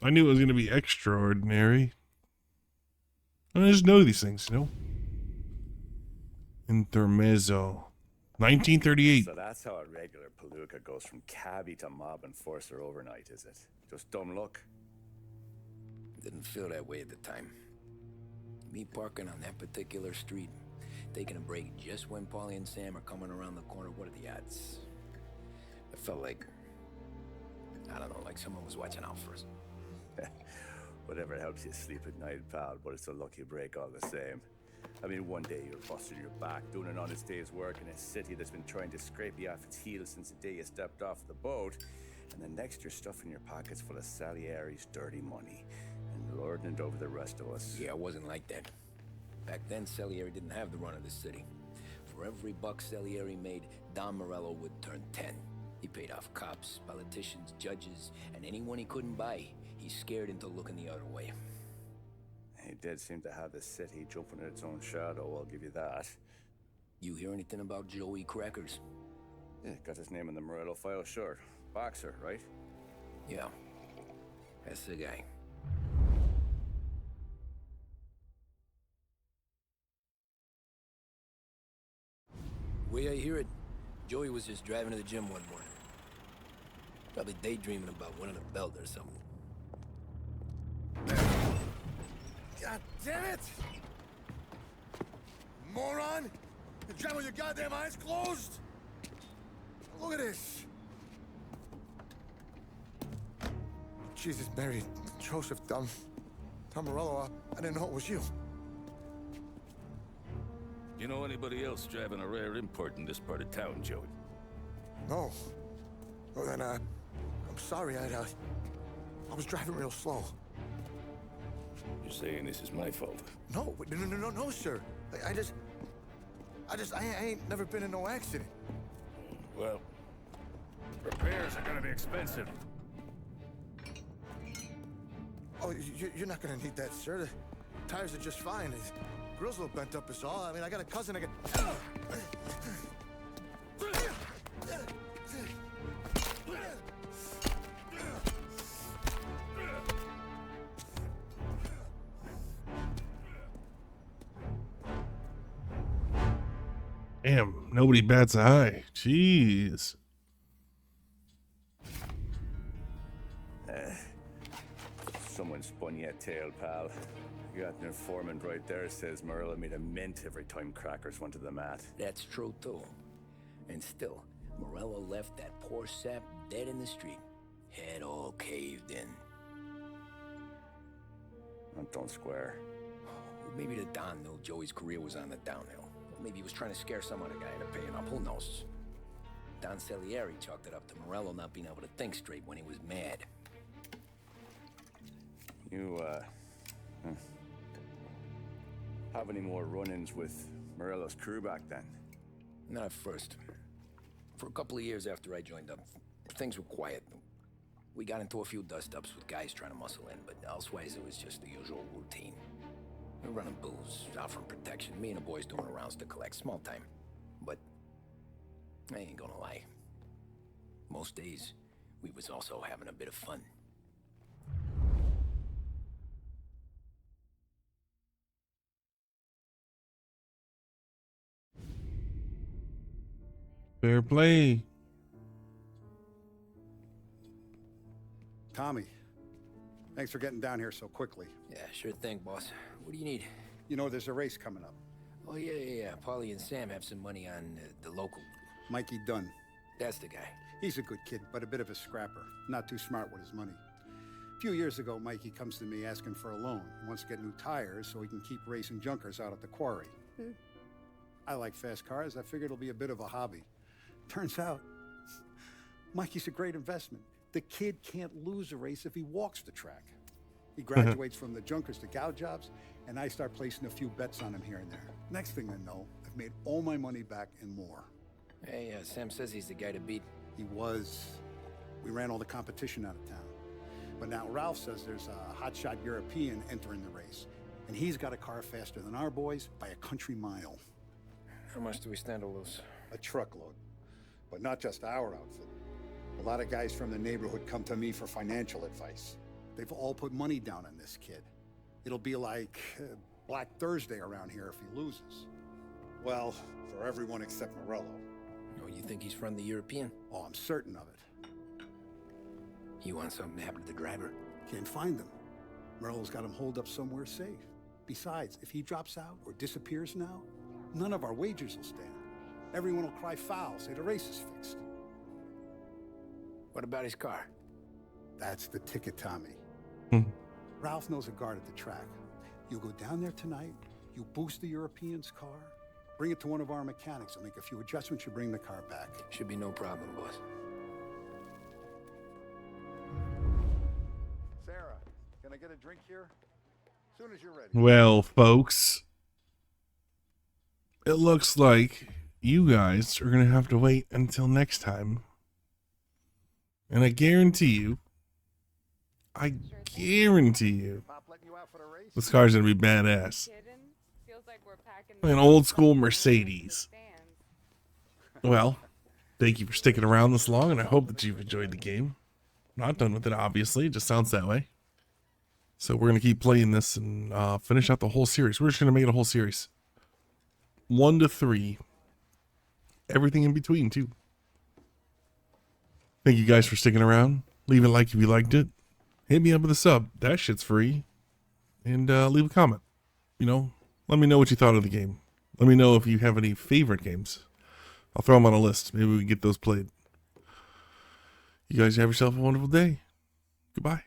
I knew it was going to be extraordinary. I just know these things, you know? Intermezzo. 1938. So that's how a regular palooka goes from cabbie to mob enforcer overnight, is it? Just dumb luck? Didn't feel that way at the time. Me parking on that particular street, taking a break just when Paulie and Sam are coming around the corner, what are the odds? I felt like, I don't know, like someone was watching out for us. Whatever helps you sleep at night, pal, but it's a lucky break all the same. I mean, one day you're busting your back, doing an honest day's work in a city that's been trying to scrape you off its heels since the day you stepped off the boat, and the next you're stuffing your pockets full of Salieri's dirty money and lording it over the rest of us. Yeah, it wasn't like that. Back then, Salieri didn't have the run of the city. For every buck Salieri made, Don Morello would turn 10. He paid off cops, politicians, judges, and anyone he couldn't buy, he scared into looking the other way. He did seem to have the city jumping in its own shadow, I'll give you that. You hear anything about Joey Crackers? Yeah, got his name in the Morello file, sure. Boxer, right? Yeah, that's the guy. Way I hear it, Joey was just driving to the gym one morning. Probably daydreaming about winning a belt or something. God damn it! Moron! You drive with your goddamn eyes closed? Look at this! Jesus, Mary, Joseph, Tom Morello, I didn't know it was you. You know anybody else driving a rare import in this part of town, Joey? No. Well, then, I'm sorry, I was driving real slow. You're saying this is my fault? No, no, sir. I ain't never been in no accident. Well, repairs are gonna be expensive. Oh, you're not gonna need that, sir. The tires are just fine. The grill's a little bent up is all. I mean, I got a cousin I can... Damn, nobody bats an eye. Jeez. Someone spun you a tail, pal. You got an informant right there says Morello made a mint every time Crackers went to the mat. That's true, too. And still, Morello left that poor sap dead in the street. Head all caved in. That don't square. Maybe the Don knew Joey's career was on the downhill. Or maybe he was trying to scare some other guy into paying up. Who knows? Don Salieri chalked it up to Morello not being able to think straight when he was mad. You, have any more run-ins with Morello's crew back then? Not at first. For a couple of years after I joined up, things were quiet. We got into a few dust-ups with guys trying to muscle in, but elsewise it was just the usual routine. We're running booze, offering protection, me and the boys doing rounds to collect, small time. But I ain't gonna lie. Most days, we was also having a bit of fun. Fair play. Tommy, thanks for getting down here so quickly. Yeah, sure thing, boss. What do you need? You know there's a race coming up. Oh, yeah. Paulie and Sam have some money on the local. Mikey Dunn. That's the guy. He's a good kid, but a bit of a scrapper. Not too smart with his money. A few years ago, Mikey comes to me asking for a loan. He wants to get new tires so he can keep racing junkers out at the quarry. I like fast cars. I figured it'll be a bit of a hobby. Turns out, Mikey's a great investment. The kid can't lose a race if he walks the track. He graduates from the junkers to gal jobs, and I start placing a few bets on him here and there. Next thing I know, I've made all my money back and more. Hey, Sam says he's the guy to beat. He was. We ran all the competition out of town. But now Ralph says there's a hotshot European entering the race, and he's got a car faster than our boys by a country mile. How much do we stand to lose? A truckload. But not just our outfit. A lot of guys from the neighborhood come to me for financial advice. They've all put money down on this kid. It'll be like Black Thursday around here if he loses. Well, for everyone except Morello. Oh, you think he's from the European? Oh, I'm certain of it. You want something to happen to the driver? Can't find him. Morello's got him holed up somewhere safe. Besides, if he drops out or disappears now, none of our wagers will stand. Everyone will cry foul, say the race is fixed. What about his car? That's the ticket, Tommy. Ralph knows a guard at the track. You go down there tonight, you boost the European's car, bring it to one of our mechanics, and make a few adjustments, you bring the car back. Should be no problem, boss. Sarah, can I get a drink here? As soon as you're ready. Well, folks, it looks like you guys are going to have to wait until next time. And I guarantee you, this car's going to be badass. An old school Mercedes. Well, thank you for sticking around this long, and I hope that you've enjoyed the game. Not done with it, obviously. It just sounds that way. So we're going to keep playing this and finish out the whole series. We're just going to make it a whole series. 1 to 3. Everything in between, too. Thank you guys for sticking around. Leave a like if you liked it. Hit me up with a sub. That shit's free. And leave a comment. You know, let me know what you thought of the game. Let me know if you have any favorite games. I'll throw them on a list. Maybe we can get those played. You guys have yourself a wonderful day. Goodbye.